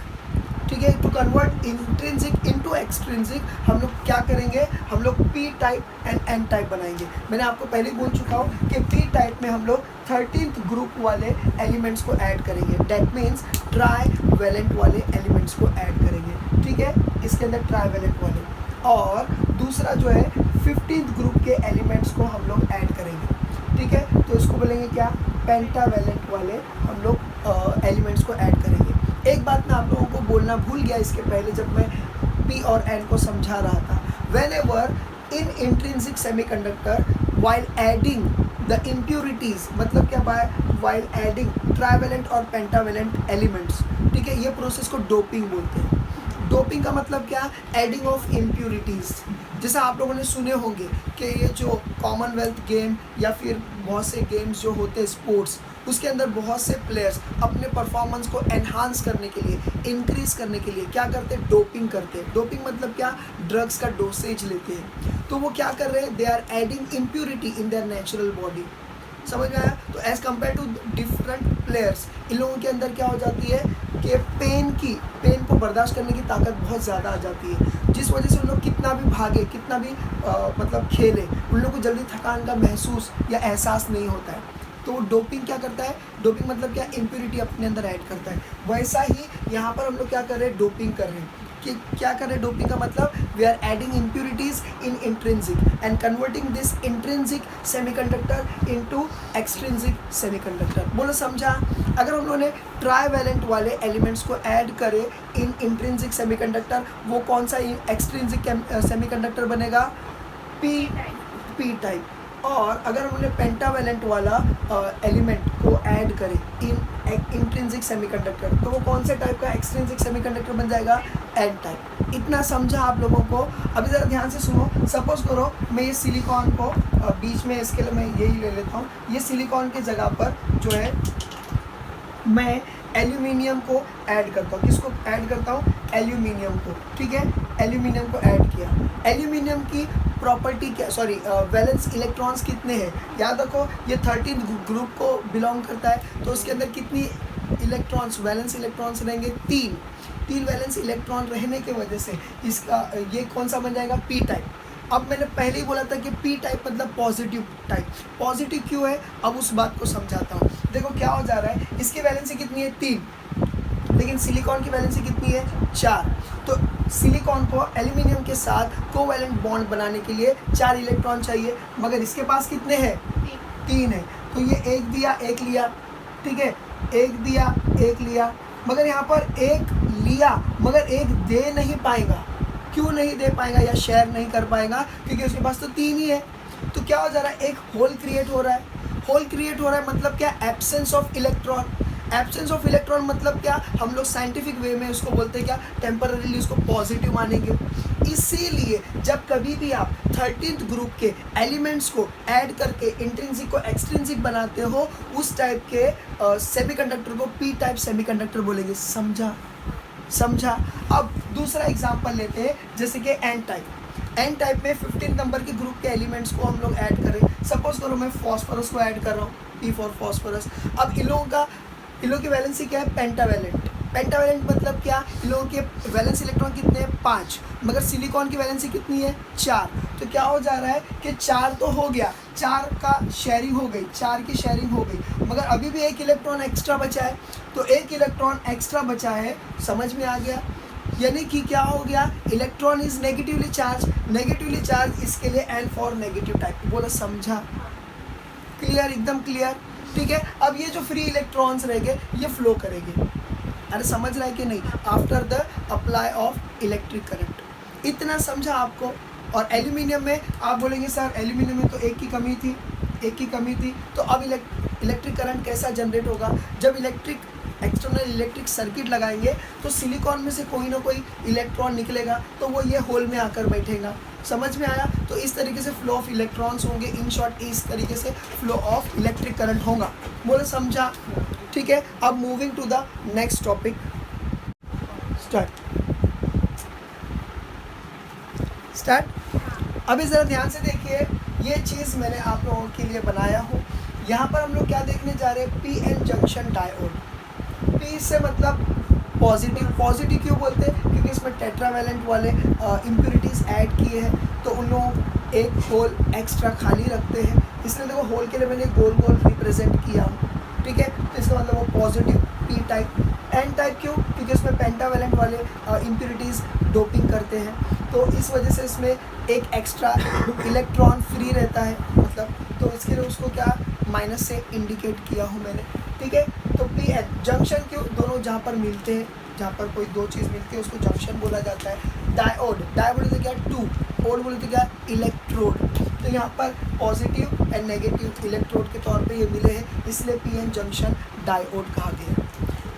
ठीक है, to convert intrinsic into extrinsic हम लोग क्या करेंगे, हम लोग p type and n type बनाएंगे। मैंने आपको पहले बोल चुका हूँ कि पी टाइप में हम लोग 13th ग्रुप वाले एलिमेंट्स को ऐड करेंगे, डैट मीन्स ट्राई वैलेंट वाले एलिमेंट्स को ऐड करेंगे। ठीक है, इसके अंदर ट्राई वैलेंट वाले, और दूसरा जो है 15th ग्रुप के एलिमेंट्स को हम लोग ऐड करेंगे। ठीक है, तो इसको बोलेंगे क्या, पेंटावैलेंट वाले हम लोग एलिमेंट्स को ऐड करेंगे। एक बात मैं आप लोगों को बोलना भूल गया इसके पहले जब मैं पी और एन को समझा रहा था। When ever in intrinsic semiconductor while adding the impurities, मतलब क्या, वाइल एडिंग ट्राइवैलेंट और पेंटावैलेंट एलिमेंट्स, ठीक है, ये प्रोसेस को डोपिंग बोलते हैं। डोपिंग का मतलब क्या, एडिंग ऑफ इम्प्योरिटीज़। जैसा आप लोगों ने सुने होंगे कि ये जो कॉमनवेल्थ गेम या फिर बहुत से गेम्स जो होते हैं स्पोर्ट्स, उसके अंदर बहुत से प्लेयर्स अपने परफॉर्मेंस को एनहांस करने के लिए, इंक्रीज़ करने के लिए क्या करते हैं, डोपिंग करते हैं। डोपिंग मतलब क्या, ड्रग्स का डोसेज लेते हैं। तो वो क्या कर रहे हैं, they are adding impurity in their natural body. समझ में आया? तो as compare to different players, इन लोगों के अंदर क्या हो जाती है कि पेन को बर्दाश्त करने की ताकत बहुत ज़्यादा आ जाती है, जिस वजह से उन लोग कितना भी भागे, कितना भी मतलब खेले, उन लोगों को जल्दी थकान का महसूस या एहसास नहीं होता है। तो वो डोपिंग क्या करता है, डोपिंग मतलब क्या, इम्प्योरिटी अपने अंदर ऐड करता है। वैसा ही यहाँ पर हम लोग क्या कर रहे हैं, डोपिंग कर रहे हैं। कि क्या कर रहे हैं, डोपिंग का मतलब we are adding impurities in intrinsic and converting this intrinsic semiconductor into extrinsic semiconductor. बोलो समझा? अगर हम लोगों ने ट्राइवैलेंट वाले एलिमेंट्स को ऐड करे इन इंट्रिंसिक सेमीकंडक्टर, वो कौन सा एक्सट्रिंसिक सेमीकंडक्टर बनेगा, पी टाइप। और अगर हमने पेंटावैलेंट वाला एलिमेंट को ऐड करें इन इंट्रिंसिक सेमीकंडक्टर, तो वो कौन से टाइप का एक्सट्रिंसिक सेमीकंडक्टर बन जाएगा, एन टाइप। इतना समझा आप लोगों को? अभी ज़रा ध्यान से सुनो। सपोज करो मैं ये सिलिकॉन को बीच में, इसके लिए मैं यही ले लेता हूँ, ये सिलिकॉन की जगह पर जो है मैं एल्यूमिनियम को ऐड करता हूँ। किसको ऐड करता हूँ, एल्यूमिनियम को। ठीक है, एल्यूमिनियम को ऐड किया। एल्यूमिनियम की प्रॉपर्टी क्या, वैलेंस इलेक्ट्रॉन्स कितने हैं, याद रखो, ये 13th ग्रुप को बिलोंग करता है। तो उसके अंदर कितनी इलेक्ट्रॉन्स, वैलेंस इलेक्ट्रॉन्स रहेंगे, तीन वैलेंस इलेक्ट्रॉन रहने की वजह से इसका ये कौन सा बन जाएगा, पी टाइप। अब मैंने पहले ही बोला था कि पी टाइप मतलब पॉजिटिव टाइप। पॉजिटिव क्यों है, अब उस बात को समझाता हूँ। देखो क्या हो जा रहा है, इसकी वैलेंसी कितनी है, 3, लेकिन सिलिकॉन की वैलेंसी कितनी है, 4। तो सिलिकॉन को एल्यूमिनियम के साथ कोवैलेंट बॉन्ड बनाने के लिए 4 इलेक्ट्रॉन चाहिए, मगर इसके पास कितने हैं, 3 है। तो ये एक दिया एक लिया, ठीक है, एक दिया एक लिया, मगर यहाँ पर एक लिया मगर एक दे नहीं पाएगा। क्यों नहीं दे पाएगा या शेयर नहीं कर पाएगा? क्योंकि उसके पास तो 3 ही है। तो क्या हो जा रहा है, एक होल क्रिएट हो रहा है। होल क्रिएट हो रहा है मतलब क्या, absence of electron. Absence of electron मतलब क्या, हम लोग साइंटिफिक वे में उसको बोलते हैं क्या, टेम्पररीली उसको पॉजिटिव मानेंगे। इसीलिए जब कभी भी आप 13th ग्रुप के एलिमेंट्स को ऐड करके इंट्रिंसिक को एक्सट्रिंसिक बनाते हो, उस टाइप के सेमीकंडक्टर को पी टाइप सेमीकंडक्टर बोलेंगे। समझा? अब दूसरा एग्जांपल लेते हैं, जैसे कि एन टाइप। एन टाइप में 15 नंबर के ग्रुप के एलिमेंट्स को हम लोग ऐड करें। सपोज करो मैं फॉस्फोरस को ऐड कर रहा हूँ, पी फॉर फॉस्फोरस। अब इलों की वैलेंसी क्या है, पेंटावैलेंट। पेंटावैलेंट मतलब क्या, इलों के वैलेंस इलेक्ट्रॉन कितने हैं, 5, मगर सिलिकॉन की वैलेंसी कितनी है, 4। तो क्या हो जा रहा है कि 4 तो हो गया, 4 का शेयरिंग हो गई, 4 की शेयरिंग हो गई, मगर अभी भी एक इलेक्ट्रॉन एक्स्ट्रा बचा है। तो एक इलेक्ट्रॉन एक्स्ट्रा बचा है, समझ में आ गया? यानी कि क्या हो गया, इलेक्ट्रॉन इज नेगेटिवली चार्ज, इसके लिए एन फॉर नेगेटिव टाइप। बोला समझा? क्लियर, एकदम क्लियर, ठीक है। अब ये जो फ्री इलेक्ट्रॉन्स रहेंगे ये फ्लो करेंगे। अरे समझ रहा है कि नहीं, after the apply of electric current. इतना समझा आपको? और एल्यूमिनियम में आप बोलेंगे सर एल्यूमिनियम में तो एक की कमी थी, तो अब इलेक्ट्रिक करंट कैसा जनरेट होगा? जब एक्सटर्नल इलेक्ट्रिक सर्किट लगाएंगे तो सिलिकॉन में से कोई ना कोई इलेक्ट्रॉन निकलेगा, तो वो ये होल में आकर बैठेगा। समझ में आया? तो इस तरीके से फ्लो ऑफ इलेक्ट्रॉन्स होंगे। इन शॉर्ट इस तरीके से फ्लो ऑफ इलेक्ट्रिक करंट होगा। बोले समझा? ठीक है। अब moving to the next topic, start. अभी ज़रा ध्यान से देखिए, ये चीज़ मैंने आप लोगों के लिए बनाया हूँ। यहाँ पर हम लोग क्या देखने जा रहे हैं, p n junction diode. P से मतलब पॉजिटिव क्यों बोलते हैं? क्योंकि इसमें टेट्रावैलेंट वाले इम्प्योरिटीज़ ऐड किए हैं, तो उन लोग एक होल एक्स्ट्रा खाली रखते हैं। इसलिए देखो होल के लिए मैंने गोल रिप्रेजेंट किया, ठीक है। तो इसका मतलब वो positive p type. N type क्यों? क्योंकि इसमें पेंटावैलेंट वाले इम्प्योरिटीज़ डोपिंग करते हैं, तो इस वजह से इसमें एक एक्स्ट्रा इलेक्ट्रॉन फ्री रहता है, मतलब तो इसके लिए उसको क्या माइनस से इंडिकेट किया हूँ मैंने, ठीक है। तो पी एन जंक्शन क्यों? दोनों जहाँ पर मिलते हैं, जहाँ पर कोई दो चीज़ मिलती है उसको जंक्शन बोला जाता है। डायोड बोले तो क्या, टू। ओड बोले तो क्या, इलेक्ट्रोड। तो यहाँ पर पॉजिटिव एंड नेगेटिव इलेक्ट्रोड के तौर पे ये मिले हैं, इसलिए पी एन जंक्शन डायोड कहा गया।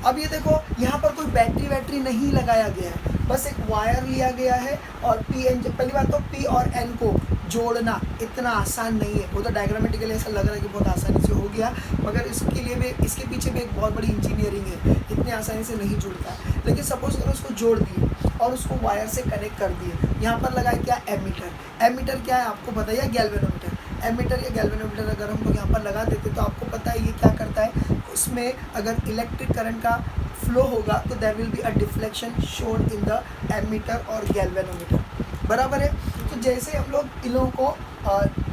अब ये देखो, यहाँ पर कोई बैटरी नहीं लगाया गया है, बस एक वायर लिया गया है। और पी एन, पहली बात तो पी और एन को जोड़ना इतना आसान नहीं है। वो तो डायग्रामेटिकली ऐसा लग रहा है कि बहुत आसानी से हो गया, मगर इसके लिए भी, इसके पीछे भी एक बहुत बड़ी इंजीनियरिंग है। इतनी आसानी से नहीं जुड़ता है। लेकिन सपोज करो उसको जोड़ दिए और उसको वायर से कनेक्ट कर दिए। यहाँ पर लगाया क्या, एमीटर। एमीटर क्या है आपको पता है, गैल्वेनोमीटर। एमीटर या गैल्वेनोमीटर अगर हम लोग यहाँ पर लगा देते तो आपको पता है ये क्या करता है, उसमें अगर इलेक्ट्रिक करंट का फ्लो होगा तो there will be a deflection shown in the ammeter और गैल्वेनोमीटर, बराबर है। तो जैसे हम लोग इन लोगों को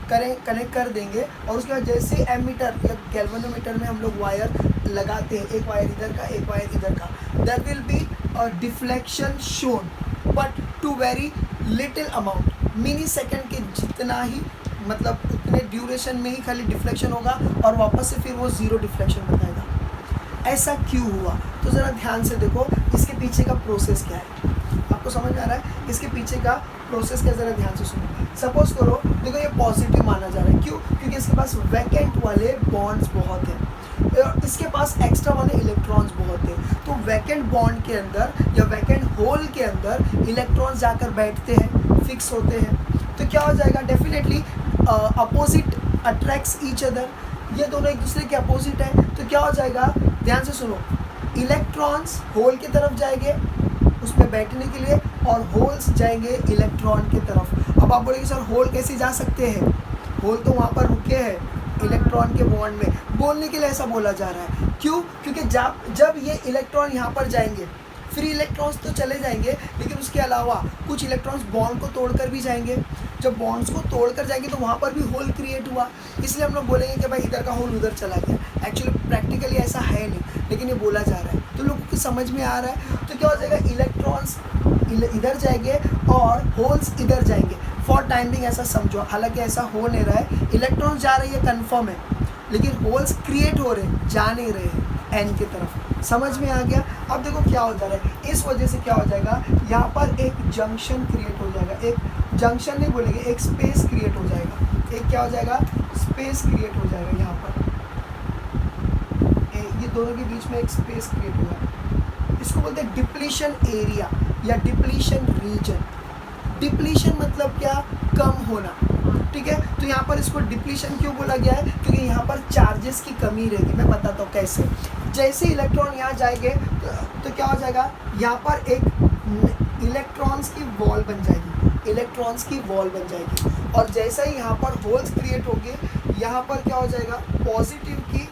कनेक्ट कर देंगे और उसके बाद जैसे एमीटर या गैल्वेनोमीटर में हम लोग वायर लगाते हैं, एक वायर इधर का एक वायर इधर का, there will be a deflection shown but to very little amount, mini second के जितना ही, मतलब उतने ड्यूरेशन में ही खाली डिफ्लेक्शन होगा और वापस से फिर वो ज़ीरो डिफ्लेक्शन बताएगा। ऐसा क्यों हुआ? तो ज़रा ध्यान से देखो, इसके पीछे का प्रोसेस क्या है, आपको समझ आ रहा है? इसके पीछे का प्रोसेस क्या, ज़रा ध्यान से सुनो। सपोज करो, देखो ये पॉजिटिव माना जा रहा है, क्यों? क्योंकि इसके पास वैकेंट वाले बॉन्ड्स बहुत हैं, इसके पास एक्स्ट्रा वाले इलेक्ट्रॉन्स बहुत हैं। तो वैकेंट बॉन्ड के अंदर या वैकेंट होल के अंदर इलेक्ट्रॉन्स जाकर बैठते हैं, फिक्स होते हैं। तो क्या हो जाएगा, definitely opposite attracts each other, ये दोनों एक दूसरे के अपोजिट है। तो क्या हो जाएगा, ध्यान से सुनो, इलेक्ट्रॉन्स होल की तरफ जाएंगे उसमें बैठने के लिए और होल्स जाएंगे इलेक्ट्रॉन की तरफ। अब आप बोलेंगे सर होल कैसे जा सकते हैं, होल तो वहाँ पर रुके हैं इलेक्ट्रॉन के बॉन्ड में। बोलने के लिए ऐसा बोला जा रहा है, क्यों? क्योंकि जब ये इलेक्ट्रॉन यहाँ पर जाएंगे, फ्री इलेक्ट्रॉन्स तो चले जाएंगे, लेकिन उसके अलावा कुछ इलेक्ट्रॉन्स बॉन्ड को तोड़कर भी जाएंगे। जब बॉन्ड्स को तोड़कर जाएंगे तो वहाँ पर भी होल क्रिएट हुआ, इसलिए हम लोग बोलेंगे कि भाई इधर का होल उधर चला गया। एक्चुअली प्रैक्टिकली ऐसा है नहीं, लेकिन ये बोला जा रहा है, तो लोगों को समझ में आ रहा है। तो क्या हो जाएगा, इलेक्ट्रॉन्स इधर जाएंगे और होल्स इधर जाएंगे। फॉर टाइम बिंग ऐसा समझो, हालांकि ऐसा हो नहीं रहा है, इलेक्ट्रॉन्स जा रही है कन्फर्म है, लेकिन होल्स क्रिएट हो रहे हैं, जा नहीं रहे हैं एन की तरफ। समझ में आ गया? अब देखो क्या हो जा रहा है, इस वजह से क्या हो जाएगा, यहाँ पर एक जंक्शन क्रिएट हो जाएगा, एक जंक्शन नहीं बोलेंगे, एक स्पेस क्रिएट हो जाएगा, एक क्या हो जाएगा, स्पेस क्रिएट हो जाएगा यहाँ पर, ये दोनों के बीच में एक स्पेस क्रिएट हो जाएगा। इसको बोलते हैं डिप्लीशन एरिया या डिप्लीशन रीजन। डिप्लीशन मतलब क्या, कम होना, ठीक है। तो यहाँ पर इसको डिप्लीशन क्यों बोला गया है, क्योंकि यहाँ पर चार्जेस की कमी रहेगी। मैं बताता हूँ कैसे। जैसे इलेक्ट्रॉन यहाँ जाएंगे तो क्या हो जाएगा, यहाँ पर एक इलेक्ट्रॉन्स की वॉल बन जाएगी, इलेक्ट्रॉन्स की वॉल बन जाएगी। और जैसा ही यहाँ पर होल्स क्रिएट होंगे, यहाँ पर क्या हो जाएगा, पॉजिटिव की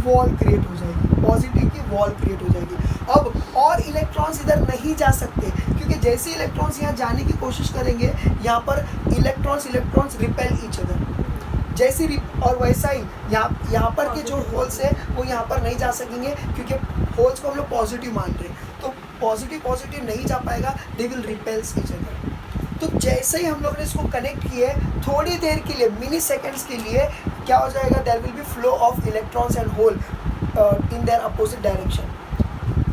वॉल क्रिएट हो जाएगी, पॉजिटिव की वॉल क्रिएट हो जाएगी। अब और इलेक्ट्रॉन्स इधर नहीं जा सकते, क्योंकि जैसे इलेक्ट्रॉन्स यहाँ जाने की कोशिश करेंगे, यहाँ पर इलेक्ट्रॉन्स रिपेल ईच अदर, जैसे और वैसा ही यहाँ पर के जो होल्स है वो यहाँ पर नहीं जा सकेंगे, क्योंकि होल्स को हम लोग पॉजिटिव मान रहे हैं। तो पॉजिटिव नहीं जा पाएगा, they will repels each other. तो जैसे ही हम लोग ने इसको कनेक्ट किए, थोड़ी देर के लिए, मिनी सेकेंड्स के लिए क्या हो जाएगा, there will be flow of electrons and hole in their opposite direction,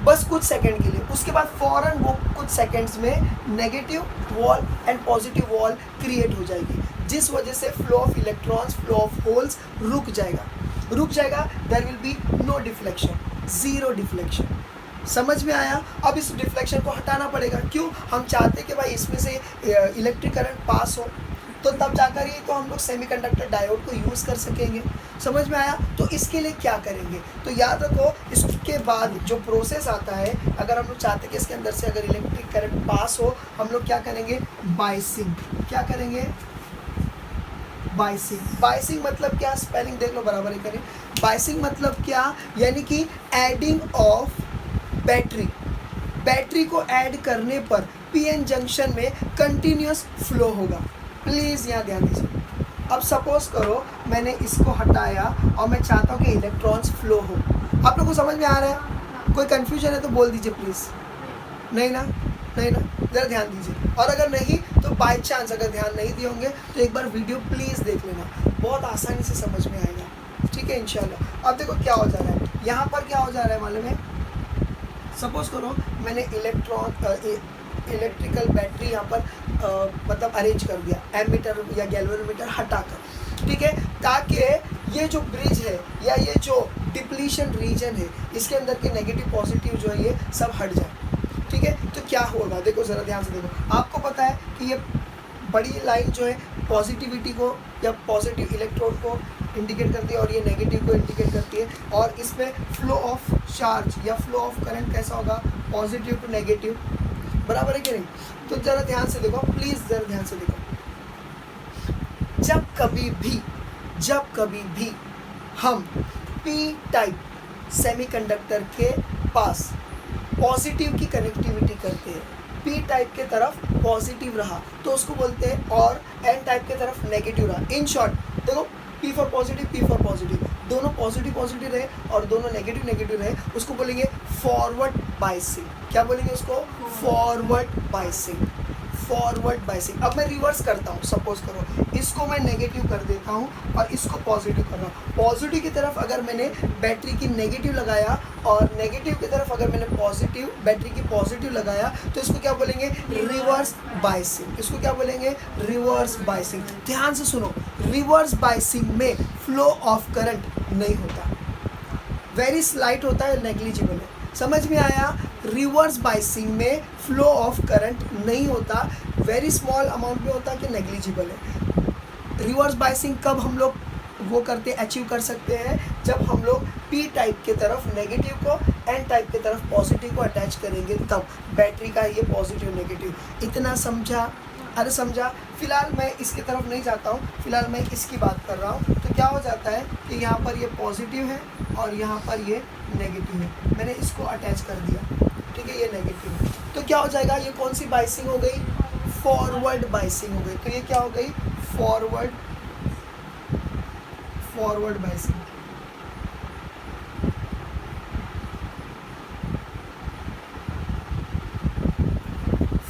बस कुछ सेकंड के लिए। उसके बाद फौरन वो कुछ सेकंड्स में negative wall and positive wall create हो जाएगी, जिस वजह से flow of electrons, flow of holes रुक जाएगा। There will be no deflection, zero deflection. समझ में आया? अब इस डिफ्लेक्शन को हटाना पड़ेगा। क्यों? हम चाहते हैं कि भाई इसमें से इलेक्ट्रिक करंट पास हो, तो तब जाकर ही तो हम लोग सेमीकंडक्टर डायोड को यूज़ कर सकेंगे। समझ में आया? तो इसके लिए क्या करेंगे, तो याद रखो, इसके बाद जो प्रोसेस आता है, अगर हम लोग चाहते हैं कि इसके अंदर से अगर इलेक्ट्रिक करंट पास हो, हम लोग क्या करेंगे, बाइसिंग। क्या करेंगे? बाइसिंग। बाइसिंग मतलब क्या, स्पेलिंग देख लो, बराबर ही करें। बाइसिंग मतलब क्या, यानी कि एडिंग ऑफ बैटरी को ऐड करने पर पीएन जंक्शन में कंटिन्यूस फ्लो होगा। प्लीज़ यहाँ ध्यान दीजिए। अब सपोज करो मैंने इसको हटाया और मैं चाहता हूँ कि इलेक्ट्रॉन्स फ्लो हो। आप लोगों को समझ में आ रहा है? कोई कन्फ्यूजन है तो बोल दीजिए प्लीज़। नहीं ना? ज़रा ध्यान दीजिए। और अगर नहीं तो बाय चांस अगर ध्यान नहीं दिए होंगे तो एक बार वीडियो प्लीज़ देख लेना, बहुत आसानी से समझ में आएगा, ठीक है, इंशाल्लाह। अब देखो क्या हो जा रहा है, यहाँ पर क्या हो जा रहा है मालूम है? सपोज करो मैंने इलेक्ट्रिकल बैटरी यहाँ पर मतलब अरेंज कर दिया, एमीटर या गैल्वेनोमीटर हटाकर, ठीक है, ताकि ये जो ब्रिज है या ये जो डिप्लीशन रीजन है, इसके अंदर के नेगेटिव पॉजिटिव जो है ये सब हट जाए, ठीक है। तो क्या होगा, देखो ज़रा ध्यान से देखो। आपको पता है कि ये बड़ी लाइन जो है पॉजिटिविटी को या पॉजिटिव इलेक्ट्रोड को इंडिकेट करती है और ये नेगेटिव को इंडिकेट करती है, और इसमें फ्लो ऑफ चार्ज या फ्लो ऑफ करंट कैसा होगा, पॉजिटिव टू नेगेटिव, बराबर है कि नहीं? तो ज़रा ध्यान से देखो, प्लीज़ ज़रा ध्यान से देखो। जब कभी भी हम पी टाइप सेमीकंडक्टर के पास पॉजिटिव की कनेक्टिविटी करते हैं, पी टाइप के तरफ पॉजिटिव रहा तो उसको बोलते हैं, और एन टाइप के तरफ नेगेटिव रहा। इन शॉर्ट देखो, पी फॉर पॉजिटिव, दोनों पॉजिटिव रहे और दोनों नेगेटिव रहे, उसको बोलेंगे फॉरवर्ड बाइसिंग। क्या बोलेंगे उसको? Forward biasing. अब मैं रिवर्स करता हूँ। सपोज करो इसको मैं नेगेटिव कर देता हूँ और इसको पॉजिटिव कर रहा हूँ। पॉजिटिव की तरफ अगर मैंने बैटरी की नेगेटिव लगाया और नेगेटिव की तरफ अगर मैंने बैटरी की पॉजिटिव लगाया, तो इसको क्या बोलेंगे? Reverse biasing. इसको क्या बोलेंगे? Reverse biasing. ध्यान से सुनो, रिवर्स बाइसिंग में फ्लो ऑफ करंट नहीं होता, वेरी स्लाइट होता है, नेग्लिजिबल है। समझ में आया? रिवर्स बाइसिंग में फ्लो ऑफ करंट नहीं होता, वेरी स्मॉल अमाउंट में होता है कि नेग्लिजिबल है। रिवर्स बाइसिंग कब हम लोग वो करते अचीव कर सकते हैं? जब हम लोग पी टाइप के तरफ नेगेटिव को, एन टाइप के तरफ पॉजिटिव को अटैच करेंगे, तब बैटरी का ये पॉजिटिव नेगेटिव। इतना समझा? अरे समझा। फिलहाल मैं इसकी तरफ नहीं जाता हूँ, फिलहाल मैं इसकी बात कर रहा हूँ। तो क्या हो जाता है कि यहाँ पर ये पॉजिटिव है और यहाँ पर ये नेगेटिव है, मैंने इसको अटैच कर दिया, ठीक है, ये नेगेटिव है। तो क्या हो जाएगा? ये कौन सी बाइसिंग हो गई? फॉरवर्ड बाइसिंग हो गई। तो ये क्या हो गई? Forward biasing.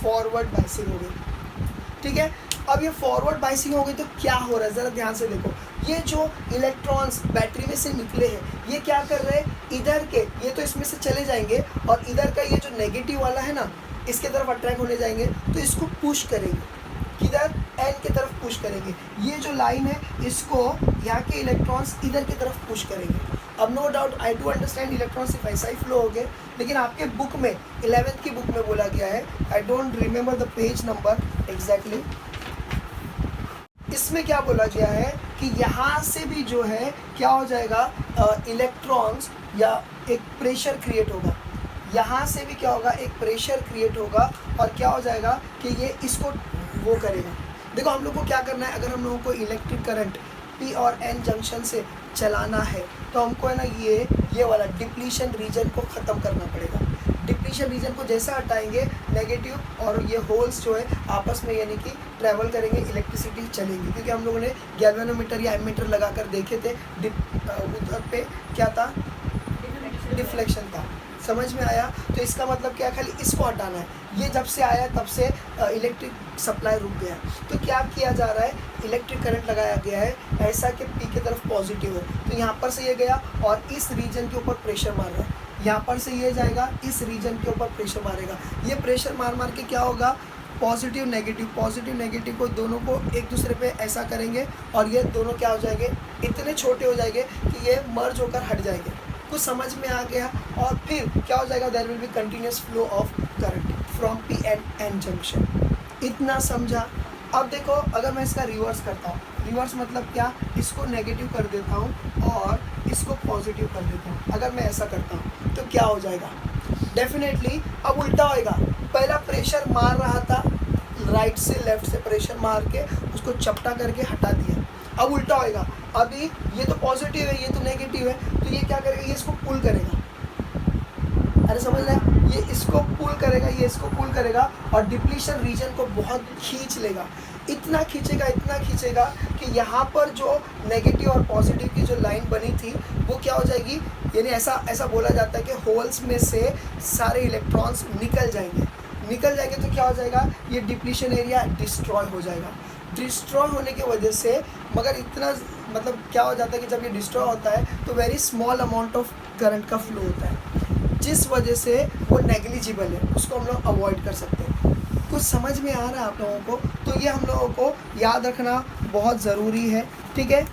फॉरवर्ड बाइसिंग हो गई, ठीक है। अब ये फॉरवर्ड बाइसिंग हो गई तो क्या हो रहा है, ज़रा ध्यान से देखो। ये जो इलेक्ट्रॉन्स बैटरी में से निकले हैं, ये क्या कर रहे हैं, इधर के ये तो इसमें से चले जाएंगे और इधर का ये जो नेगेटिव वाला है ना, इसके तरफ अट्रैक्ट होने जाएंगे, तो इसको पुश करेंगे, किधर, एन की तरफ पुश करेंगे। ये जो लाइन है इसको यहाँ के इलेक्ट्रॉन्स इधर की तरफ पुश करेंगे। अब no doubt I do understand electron सिर्फ ऐसा ही फ्लो हो गए, लेकिन आपके बुक में 11th की बुक में बोला गया है, I don't remember the page number exactly, इसमें क्या बोला गया है कि यहाँ से भी जो है क्या हो जाएगा, इलेक्ट्रॉन्स या एक प्रेशर क्रिएट होगा, यहाँ से भी क्या होगा, एक प्रेशर क्रिएट होगा और क्या हो जाएगा कि ये इसको वो करेगा। देखो हम लोग को क्या करना है, अगर हम लोगों को इलेक्ट्रिक करंट पी और एन जंक्शन से चलाना है तो हमको है ना ये वाला डिप्लीशन रीजन को ख़त्म करना पड़ेगा। डिप्लीशन रीजन को जैसा हटाएंगे, नेगेटिव और ये होल्स जो है आपस में यानी कि ट्रैवल करेंगे, इलेक्ट्रिसिटी चलेंगी, क्योंकि हम लोगों ने गैल्वेनोमीटर या एमीटर लगा कर देखे थे, उधर पे क्या था, डिफ्लेक्शन था, समझ में आया। तो इसका मतलब क्या, खाली इसको हटाना है। ये जब से आया तब से इलेक्ट्रिक सप्लाई रुक गया, तो क्या किया जा रहा है, इलेक्ट्रिक करंट लगाया गया है ऐसा कि पी की तरफ पॉजिटिव है, तो यहाँ पर से ये गया और इस रीजन के ऊपर प्रेशर मार रहा है, यहाँ पर से ये जाएगा, इस रीजन के ऊपर प्रेशर मारेगा। ये प्रेशर मार मार के क्या होगा, पॉजिटिव नेगेटिव को दोनों को एक दूसरे पे ऐसा करेंगे और ये दोनों क्या हो जाएंगे, इतने छोटे हो जाएंगे कि ये मर्ज होकर हट जाएंगे। कुछ समझ में आ गया। और फिर क्या हो जाएगा, there will be continuous flow of current from p and n junction. इतना समझा। अब देखो अगर मैं इसका रिवर्स करता हूँ, रिवर्स मतलब क्या, इसको नेगेटिव कर देता हूँ और इसको पॉजिटिव कर देता हूँ, अगर मैं ऐसा करता हूँ तो क्या हो जाएगा, डेफिनेटली अब उल्टा होएगा। पहला प्रेशर मार रहा था, राइट से लेफ्ट से प्रेशर मार के उसको चपटा करके हटा दिया, अब उल्टा होएगा। अभी ये तो पॉजिटिव है, ये तो नेगेटिव है, तो ये क्या करेगा, ये इसको पुल करेगा, अरे समझ रहे हैं, ये इसको पुल करेगा, ये इसको पुल करेगा और डिप्लीशन रीजन को बहुत खींच लेगा, इतना खींचेगा कि यहाँ पर जो नेगेटिव और पॉजिटिव की जो लाइन बनी थी वो क्या हो जाएगी, यानी ऐसा बोला जाता है कि होल्स में से सारे इलेक्ट्रॉन्स निकल जाएंगे तो क्या हो जाएगा, ये डिप्लीशन एरिया डिस्ट्रॉय हो जाएगा। डिस्ट्रॉय होने की वजह से, मगर इतना मतलब क्या हो जाता है कि जब ये डिस्ट्रॉय होता है तो very small amount of current का फ्लो होता है, जिस वजह से वो नेग्लिजिबल है, उसको हम लोग अवॉइड कर सकते हैं। कुछ समझ में आ रहा है आप लोगों को, तो ये हम लोगों को याद रखना बहुत ज़रूरी है, ठीक है,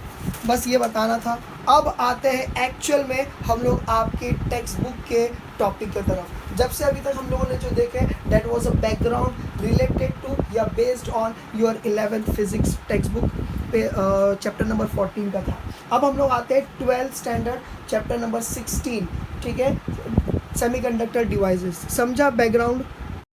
बस ये बताना था। अब आते हैं एक्चुअल में हम लोग आपके टेक्स्ट बुक के टॉपिक की तरफ। जब से अभी तक हम लोगों ने जो देखे that was a background related to या based on your 11th physics text book पे चैप्टर नंबर 14 का था। अब हम लोग आते हैं 12th स्टैंडर्ड चैप्टर नंबर 16, ठीक है, सेमीकंडक्टर डिवाइसेस। समझा बैकग्राउंड।